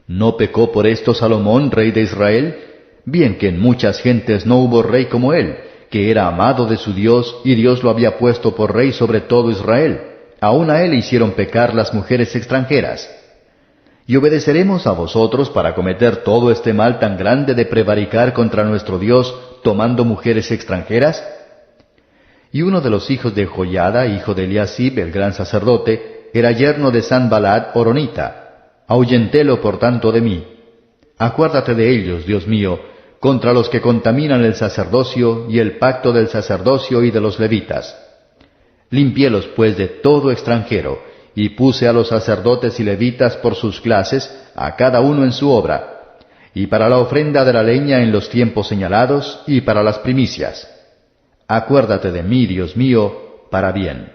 ¿No pecó por esto Salomón, rey de Israel? Bien que en muchas gentes no hubo rey como él, que era amado de su Dios, y Dios lo había puesto por rey sobre todo Israel. Aun a él hicieron pecar las mujeres extranjeras. ¿Y obedeceremos a vosotros para cometer todo este mal tan grande de prevaricar contra nuestro Dios, tomando mujeres extranjeras? Y uno de los hijos de Joiada, hijo de Eliasib, el gran sacerdote, era yerno de Sanballat horonita. Ahuyentélo por tanto de mí. Acuérdate de ellos, Dios mío, contra los que contaminan el sacerdocio y el pacto del sacerdocio y de los levitas. Limpiélos pues de todo extranjero, y puse a los sacerdotes y levitas por sus clases, a cada uno en su obra, y para la ofrenda de la leña en los tiempos señalados, y para las primicias. Acuérdate de mí, Dios mío, para bien.